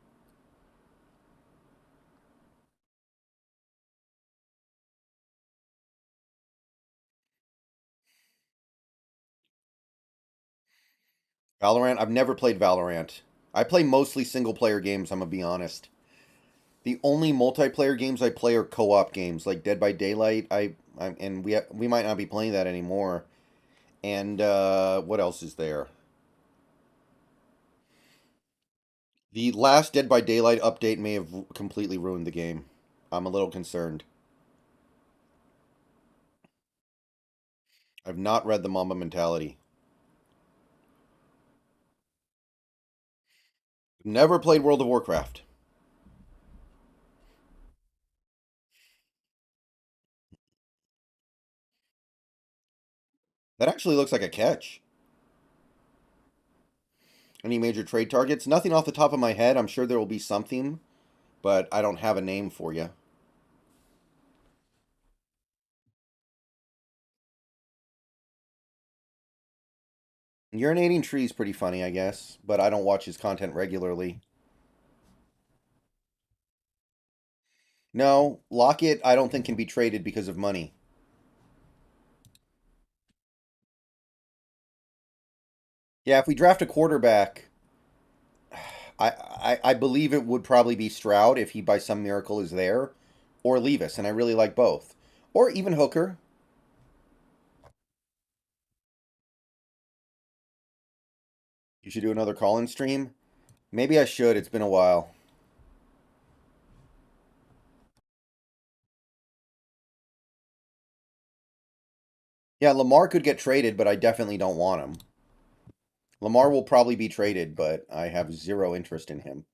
Valorant? I've never played Valorant. I play mostly single player games, I'm gonna be honest. The only multiplayer games I play are co-op games, like Dead by Daylight. And we might not be playing that anymore. And what else is there? The last Dead by Daylight update may have completely ruined the game. I'm a little concerned. I've not read the Mamba Mentality. Never played World of Warcraft. That actually looks like a catch. Any major trade targets? Nothing off the top of my head. I'm sure there will be something, but I don't have a name for you. Urinating Tree's pretty funny, I guess, but I don't watch his content regularly. No, Lockett I don't think can be traded because of money. Yeah, if we draft a quarterback, I believe it would probably be Stroud if he by some miracle is there, or Levis, and I really like both. Or even Hooker. You should do another call-in stream. Maybe I should. It's been a while. Yeah, Lamar could get traded, but I definitely don't want him. Lamar will probably be traded, but I have zero interest in him.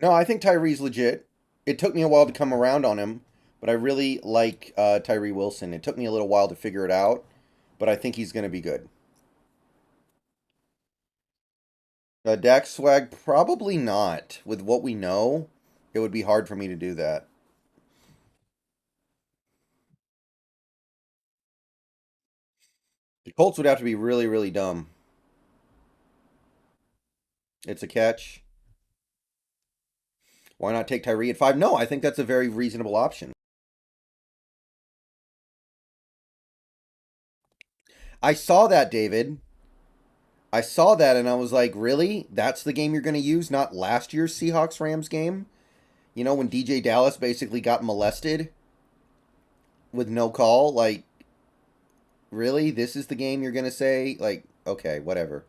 No, I think Tyree's legit. It took me a while to come around on him, but I really like Tyree Wilson. It took me a little while to figure it out, but I think he's going to be good. Dak swag, probably not. With what we know, it would be hard for me to do that. The Colts would have to be really, really dumb. It's a catch. Why not take Tyree at 5? No, I think that's a very reasonable option. I saw that, David. I saw that and I was like, really? That's the game you're going to use, not last year's Seahawks Rams game? You know, when DJ Dallas basically got molested with no call? Like, really? This is the game you're going to say? Like, okay, whatever.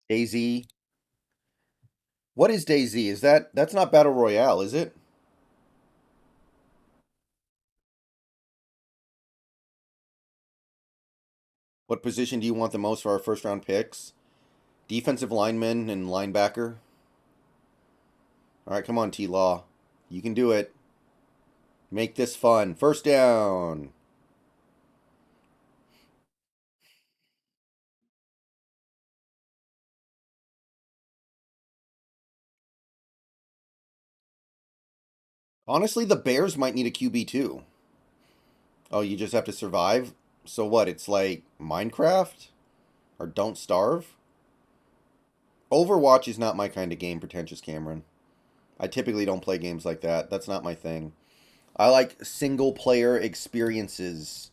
DayZ. What is DayZ? Is that's not Battle Royale, is it? What position do you want the most for our first round picks? Defensive lineman and linebacker. All right, come on, T Law. You can do it. Make this fun. First down. Honestly, the Bears might need a QB too. Oh, you just have to survive? So what? It's like Minecraft? Or Don't Starve? Overwatch is not my kind of game, Pretentious Cameron. I typically don't play games like that. That's not my thing. I like single player experiences.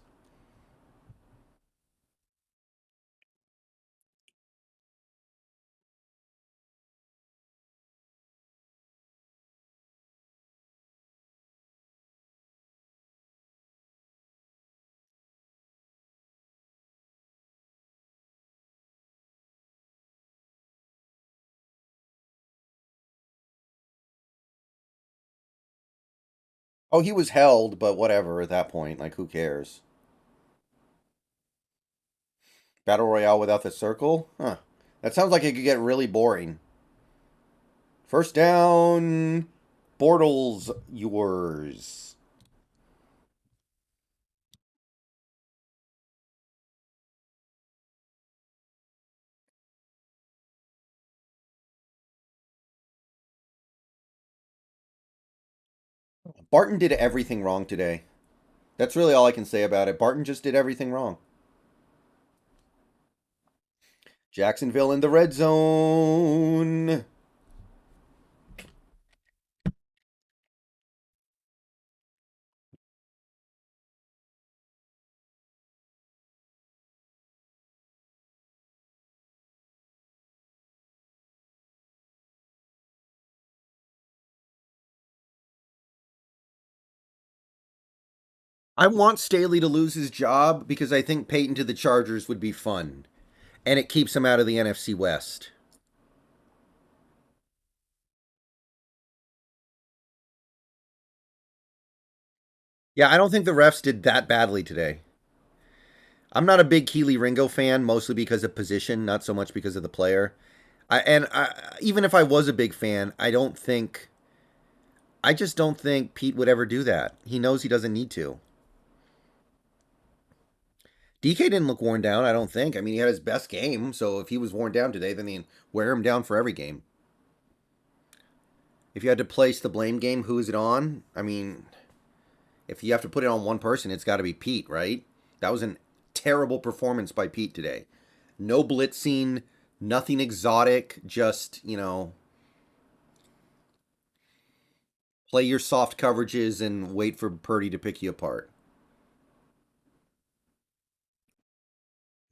Oh, he was held, but whatever at that point. Like, who cares? Battle Royale without the circle? Huh. That sounds like it could get really boring. First down. Bortles, yours. Barton did everything wrong today. That's really all I can say about it. Barton just did everything wrong. Jacksonville in the red zone. I want Staley to lose his job because I think Peyton to the Chargers would be fun. And it keeps him out of the NFC West. Yeah, I don't think the refs did that badly today. I'm not a big Keely Ringo fan, mostly because of position, not so much because of the player. Even if I was a big fan, I just don't think Pete would ever do that. He knows he doesn't need to. DK didn't look worn down, I don't think. I mean, he had his best game, so if he was worn down today, then he'd wear him down for every game. If you had to place the blame game, who is it on? I mean, if you have to put it on one person, it's got to be Pete, right? That was a terrible performance by Pete today. No blitzing, nothing exotic, just, play your soft coverages and wait for Purdy to pick you apart.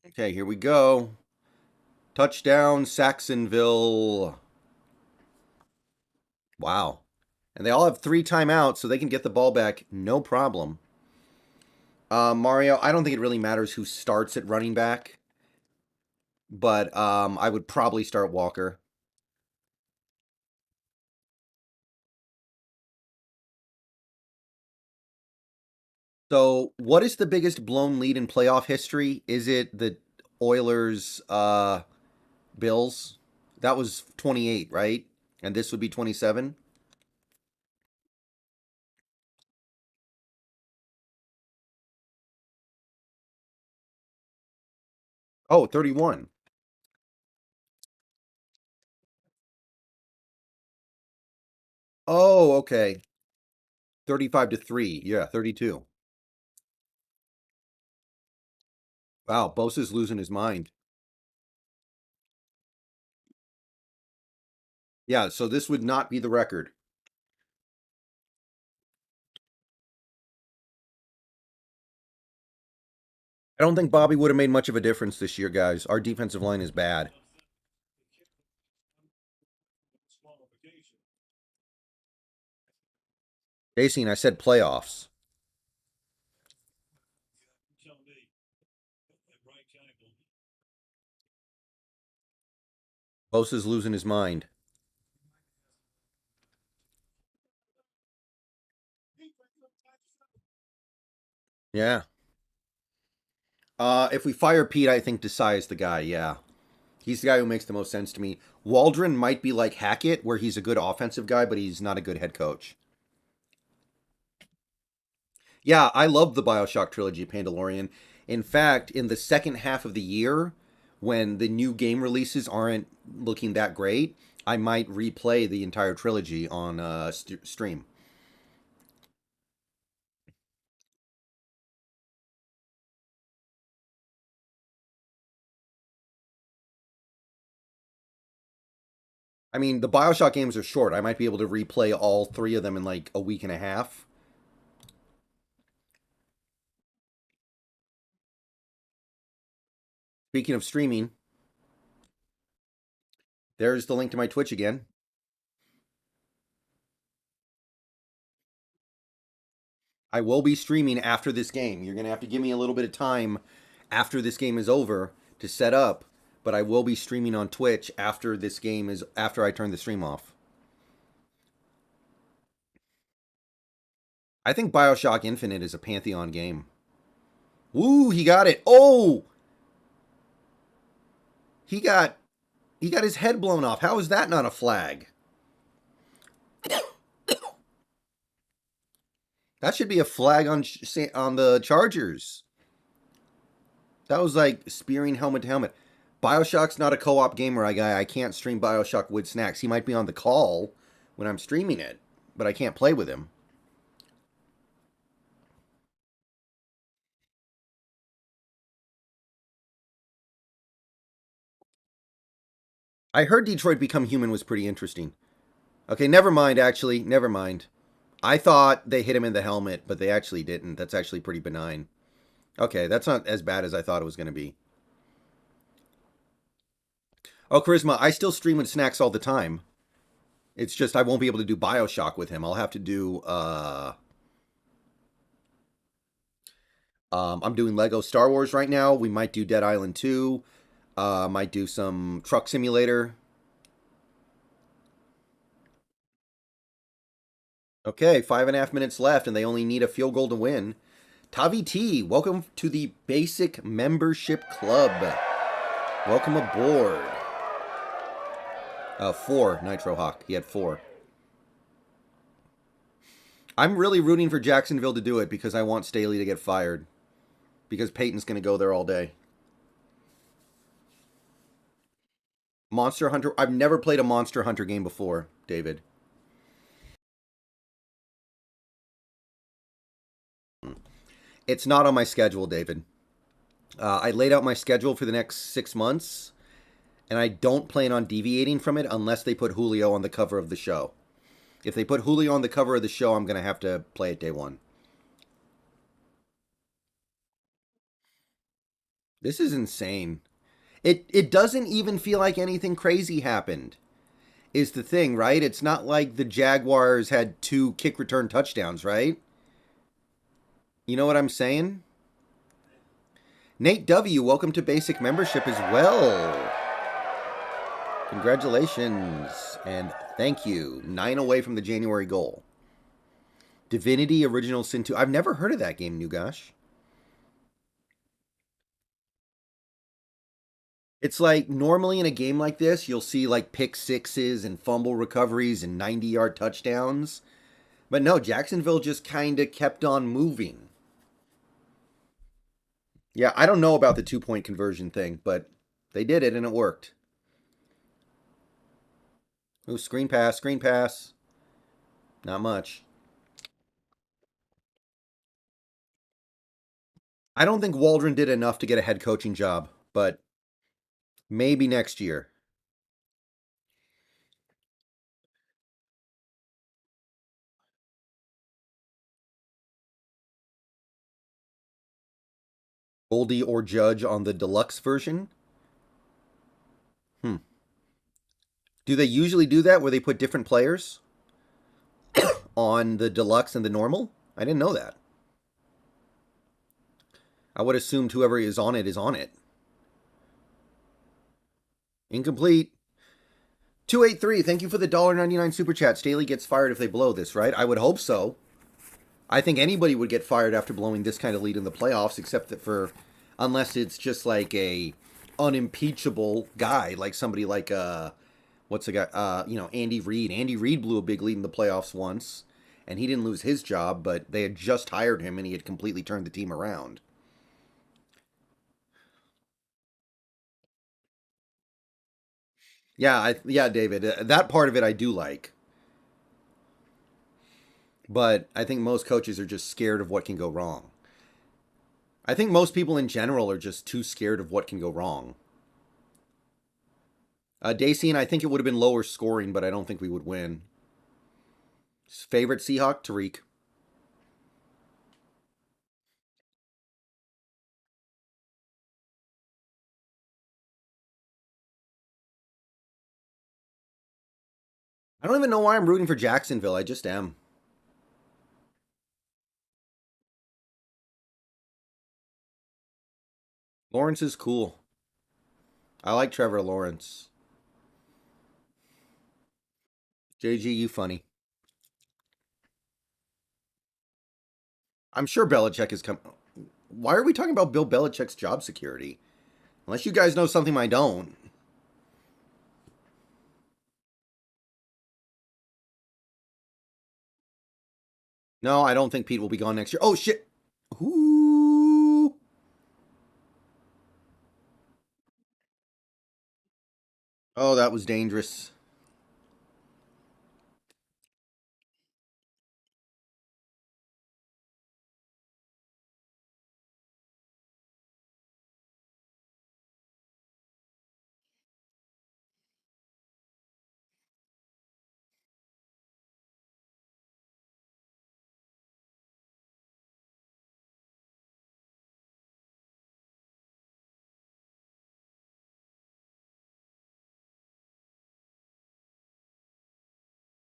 Okay, here we go. Touchdown, Saxonville. Wow. And they all have 3 timeouts, so they can get the ball back no problem. Mario, I don't think it really matters who starts at running back, but I would probably start Walker. So, what is the biggest blown lead in playoff history? Is it the Oilers Bills? That was 28, right? And this would be 27? Oh, 31. Oh, okay. 35 to 3. Yeah, 32. Wow, Bosa's losing his mind. Yeah, so this would not be the record. I don't think Bobby would have made much of a difference this year, guys. Our defensive line is bad. Jason, I said playoffs. Bosa's losing his mind. Yeah. If we fire Pete, I think Desai's the guy, yeah. He's the guy who makes the most sense to me. Waldron might be like Hackett, where he's a good offensive guy, but he's not a good head coach. Yeah, I love the Bioshock trilogy, Pandalorian. In fact, in the second half of the year, when the new game releases aren't looking that great, I might replay the entire trilogy on stream. I mean, the Bioshock games are short. I might be able to replay all 3 of them in like a week and a half. Speaking of streaming, there's the link to my Twitch again. I will be streaming after this game. You're going to have to give me a little bit of time after this game is over to set up, but I will be streaming on Twitch after I turn the stream off. I think BioShock Infinite is a Pantheon game. Woo, he got it. Oh! He got his head blown off. How is that not a flag? That should be a flag on the Chargers. That was like spearing helmet to helmet. BioShock's not a co-op game where I can't stream BioShock with Snacks. He might be on the call when I'm streaming it, but I can't play with him. I heard Detroit Become Human was pretty interesting. Okay, never mind, actually. Never mind. I thought they hit him in the helmet, but they actually didn't. That's actually pretty benign. Okay, that's not as bad as I thought it was going to be. Oh, Charisma, I still stream with Snacks all the time. It's just I won't be able to do BioShock with him. I'll have to do I'm doing Lego Star Wars right now. We might do Dead Island 2. Might do some Truck Simulator. Okay, 5.5 minutes left, and they only need a field goal to win. Tavi T, welcome to the Basic Membership Club. Welcome aboard. 4, Nitro Hawk. He had 4. I'm really rooting for Jacksonville to do it because I want Staley to get fired. Because Peyton's going to go there all day. Monster Hunter. I've never played a Monster Hunter game before, David. It's not on my schedule, David. I laid out my schedule for the next 6 months, and I don't plan on deviating from it unless they put Julio on the cover of the show. If they put Julio on the cover of the show, I'm going to have to play it day one. This is insane. It doesn't even feel like anything crazy happened. Is the thing, right? It's not like the Jaguars had 2 kick return touchdowns, right? You know what I'm saying? Nate W, welcome to basic membership as well. Congratulations and thank you. 9 away from the January goal. Divinity Original Sin 2. I've never heard of that game, Nugash. It's like normally in a game like this, you'll see like pick sixes and fumble recoveries and 90-yard touchdowns. But no, Jacksonville just kind of kept on moving. Yeah, I don't know about the 2-point conversion thing, but they did it and it worked. Ooh, screen pass, screen pass. Not much. I don't think Waldron did enough to get a head coaching job, but maybe next year. Goldie or Judge on the deluxe version? Hmm. Do they usually do that where they put different players on the deluxe and the normal? I didn't know that. I would assume whoever is on it is on it. Incomplete. 283, thank you for the $1.99 super chat. Staley gets fired if they blow this, right? I would hope so. I think anybody would get fired after blowing this kind of lead in the playoffs, except that unless it's just like a unimpeachable guy, like somebody like what's the guy? Andy Reid. Andy Reid blew a big lead in the playoffs once, and he didn't lose his job, but they had just hired him, and he had completely turned the team around. Yeah, David. That part of it I do like, but I think most coaches are just scared of what can go wrong. I think most people in general are just too scared of what can go wrong. Dacian, I think it would have been lower scoring, but I don't think we would win. Favorite Seahawk, Tariq. I don't even know why I'm rooting for Jacksonville. I just am. Lawrence is cool. I like Trevor Lawrence. JG, you funny. I'm sure Belichick is coming. Why are we talking about Bill Belichick's job security? Unless you guys know something I don't. No, I don't think Pete will be gone next year. Oh, shit. Ooh. Oh, that was dangerous.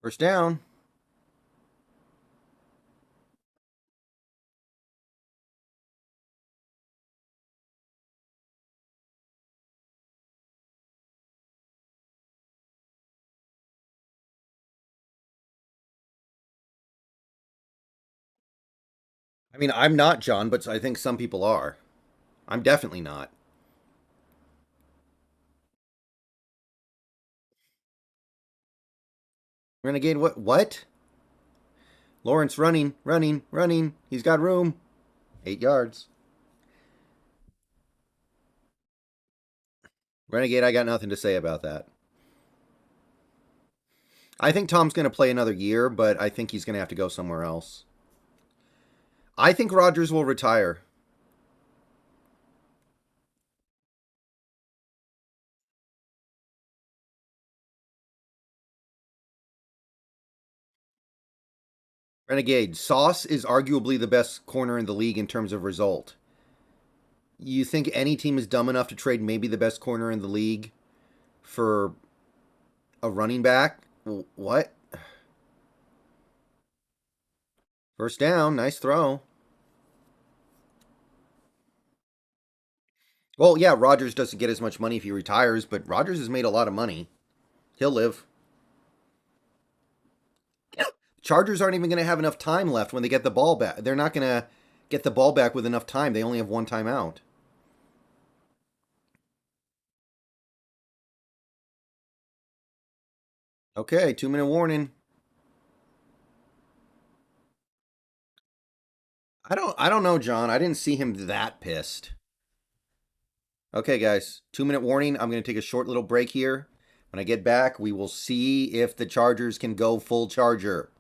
First down. I mean, I'm not John, but I think some people are. I'm definitely not. Renegade, what? What? Lawrence running, running, running. He's got room. 8 yards. Renegade, I got nothing to say about that. I think Tom's going to play another year, but I think he's going to have to go somewhere else. I think Rodgers will retire. Renegade, Sauce is arguably the best corner in the league in terms of result. You think any team is dumb enough to trade maybe the best corner in the league for a running back? What? First down, nice throw. Well, yeah, Rodgers doesn't get as much money if he retires, but Rodgers has made a lot of money. He'll live. Chargers aren't even going to have enough time left when they get the ball back. They're not going to get the ball back with enough time. They only have one timeout. Okay, 2 minute warning. I don't know, John. I didn't see him that pissed. Okay, guys, 2 minute warning. I'm going to take a short little break here. When I get back, we will see if the Chargers can go full Charger.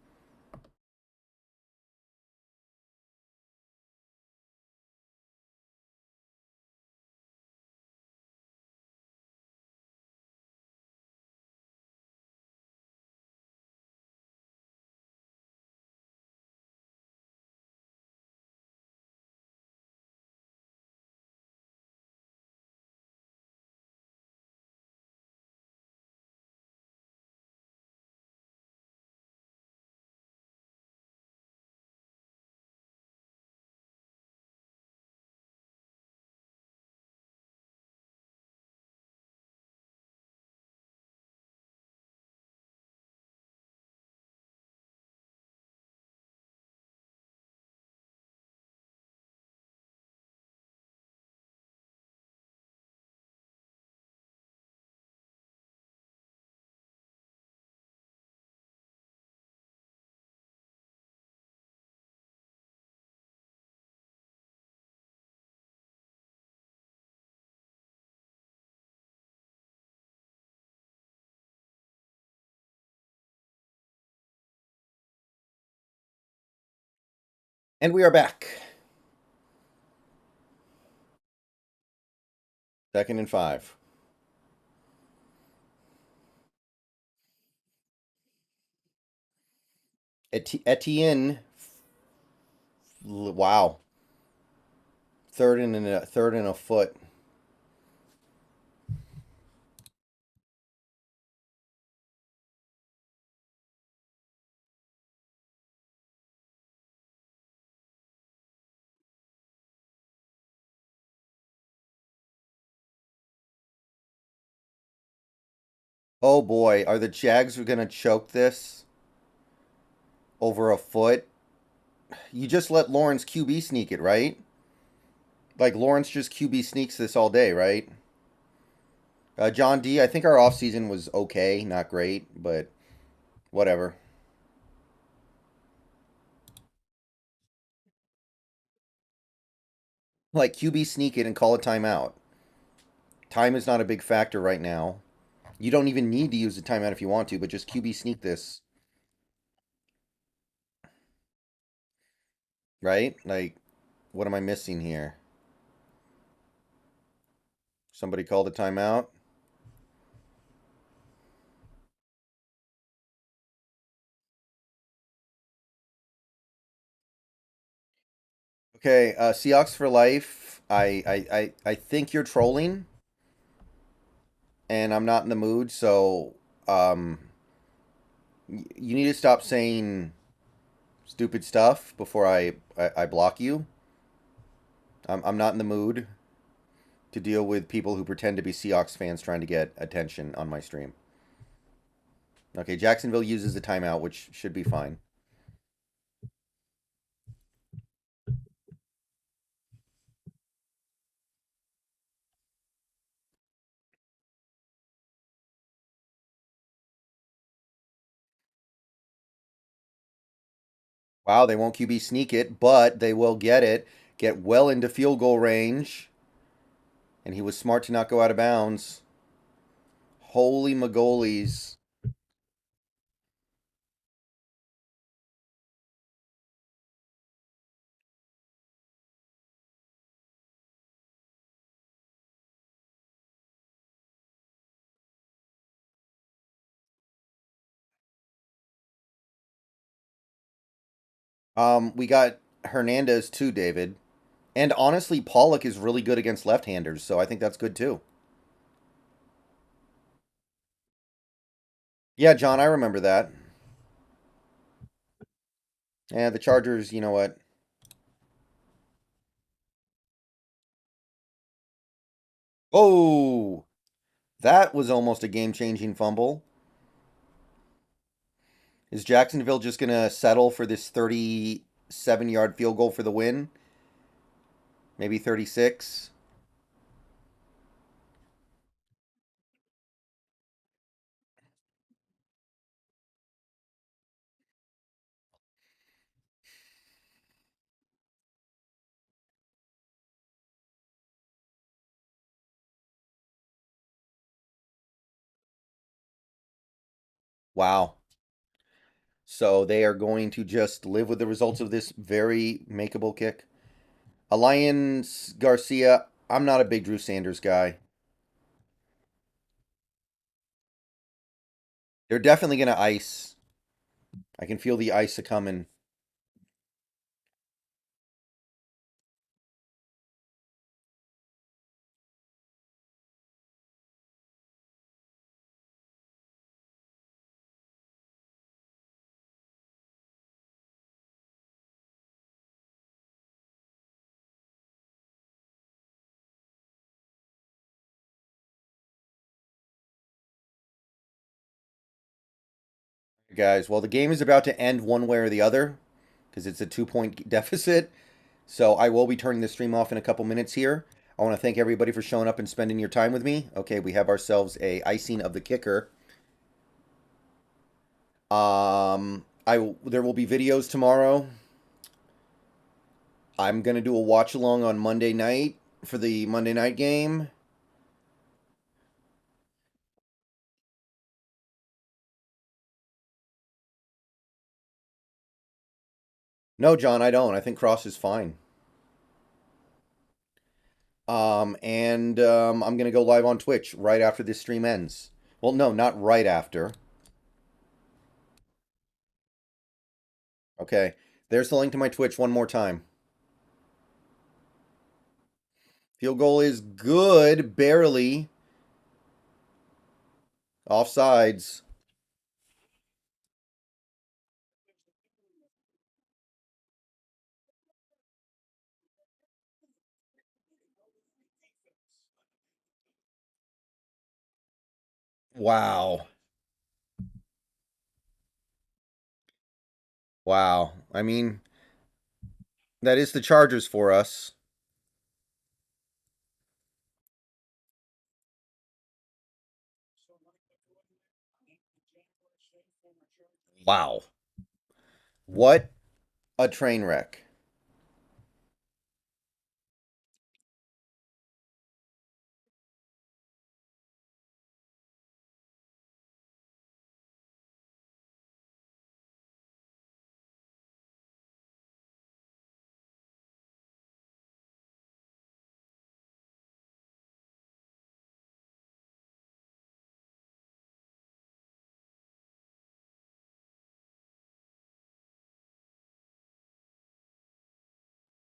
And we are back. 2nd and 5. Etienne. Wow. Third and a foot. Oh boy, are the Jags going to choke this over a foot? You just let Lawrence QB sneak it, right? Like Lawrence just QB sneaks this all day, right? John D, I think our offseason was okay, not great, but whatever. Like QB sneak it and call a timeout. Time is not a big factor right now. You don't even need to use the timeout if you want to, but just QB sneak this, right? Like, what am I missing here? Somebody called a timeout. Okay, Seahawks for life. I think you're trolling, and I'm not in the mood. So, um, you need to stop saying stupid stuff before I block you. I'm not in the mood to deal with people who pretend to be Seahawks fans trying to get attention on my stream. Okay, Jacksonville uses the timeout, which should be fine. Wow, they won't QB sneak it, but they will get it, get well into field goal range. And he was smart to not go out of bounds. Holy Magolies. We got Hernandez too, David. And honestly, Pollock is really good against left-handers, so I think that's good too. Yeah, John, I remember that. Yeah, the Chargers, you know what? Oh, that was almost a game-changing fumble. Is Jacksonville just going to settle for this 37-yard field goal for the win? Maybe 36? Wow. So they are going to just live with the results of this very makeable kick. Alliance Garcia, I'm not a big Drew Sanders guy. They're definitely going to ice. I can feel the ice a coming. Guys, well, the game is about to end one way or the other because it's a 2 point deficit. So I will be turning the stream off in a couple minutes here. I want to thank everybody for showing up and spending your time with me. Okay, we have ourselves a icing of the kicker. There will be videos tomorrow. I'm gonna do a watch along on Monday night for the Monday night game. No, John, I don't. I think Cross is fine. And I'm gonna go live on Twitch right after this stream ends. Well, no, not right after. Okay, there's the link to my Twitch one more time. Field goal is good, barely. Offsides. Wow. Wow. I mean, that is the Chargers for us. Wow. What a train wreck.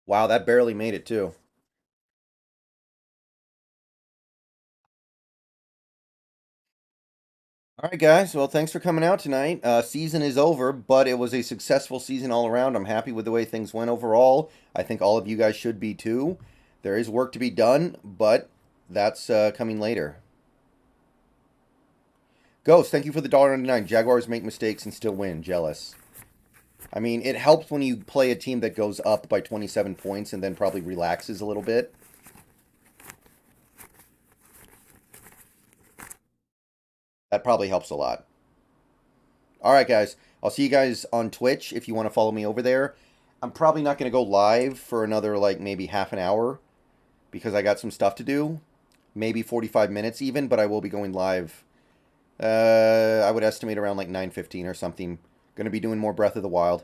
Wow, that barely made it, too. All right, guys. Well, thanks for coming out tonight. Season is over, but it was a successful season all around. I'm happy with the way things went overall. I think all of you guys should be too. There is work to be done, but that's coming later. Ghost, thank you for the $1.99. Jaguars make mistakes and still win. Jealous. I mean, it helps when you play a team that goes up by 27 points and then probably relaxes a little bit. That probably helps a lot. All right, guys. I'll see you guys on Twitch if you want to follow me over there. I'm probably not going to go live for another, like, maybe half an hour because I got some stuff to do. Maybe 45 minutes even, but I will be going live. I would estimate around like 9:15 or something. Going to be doing more Breath of the Wild.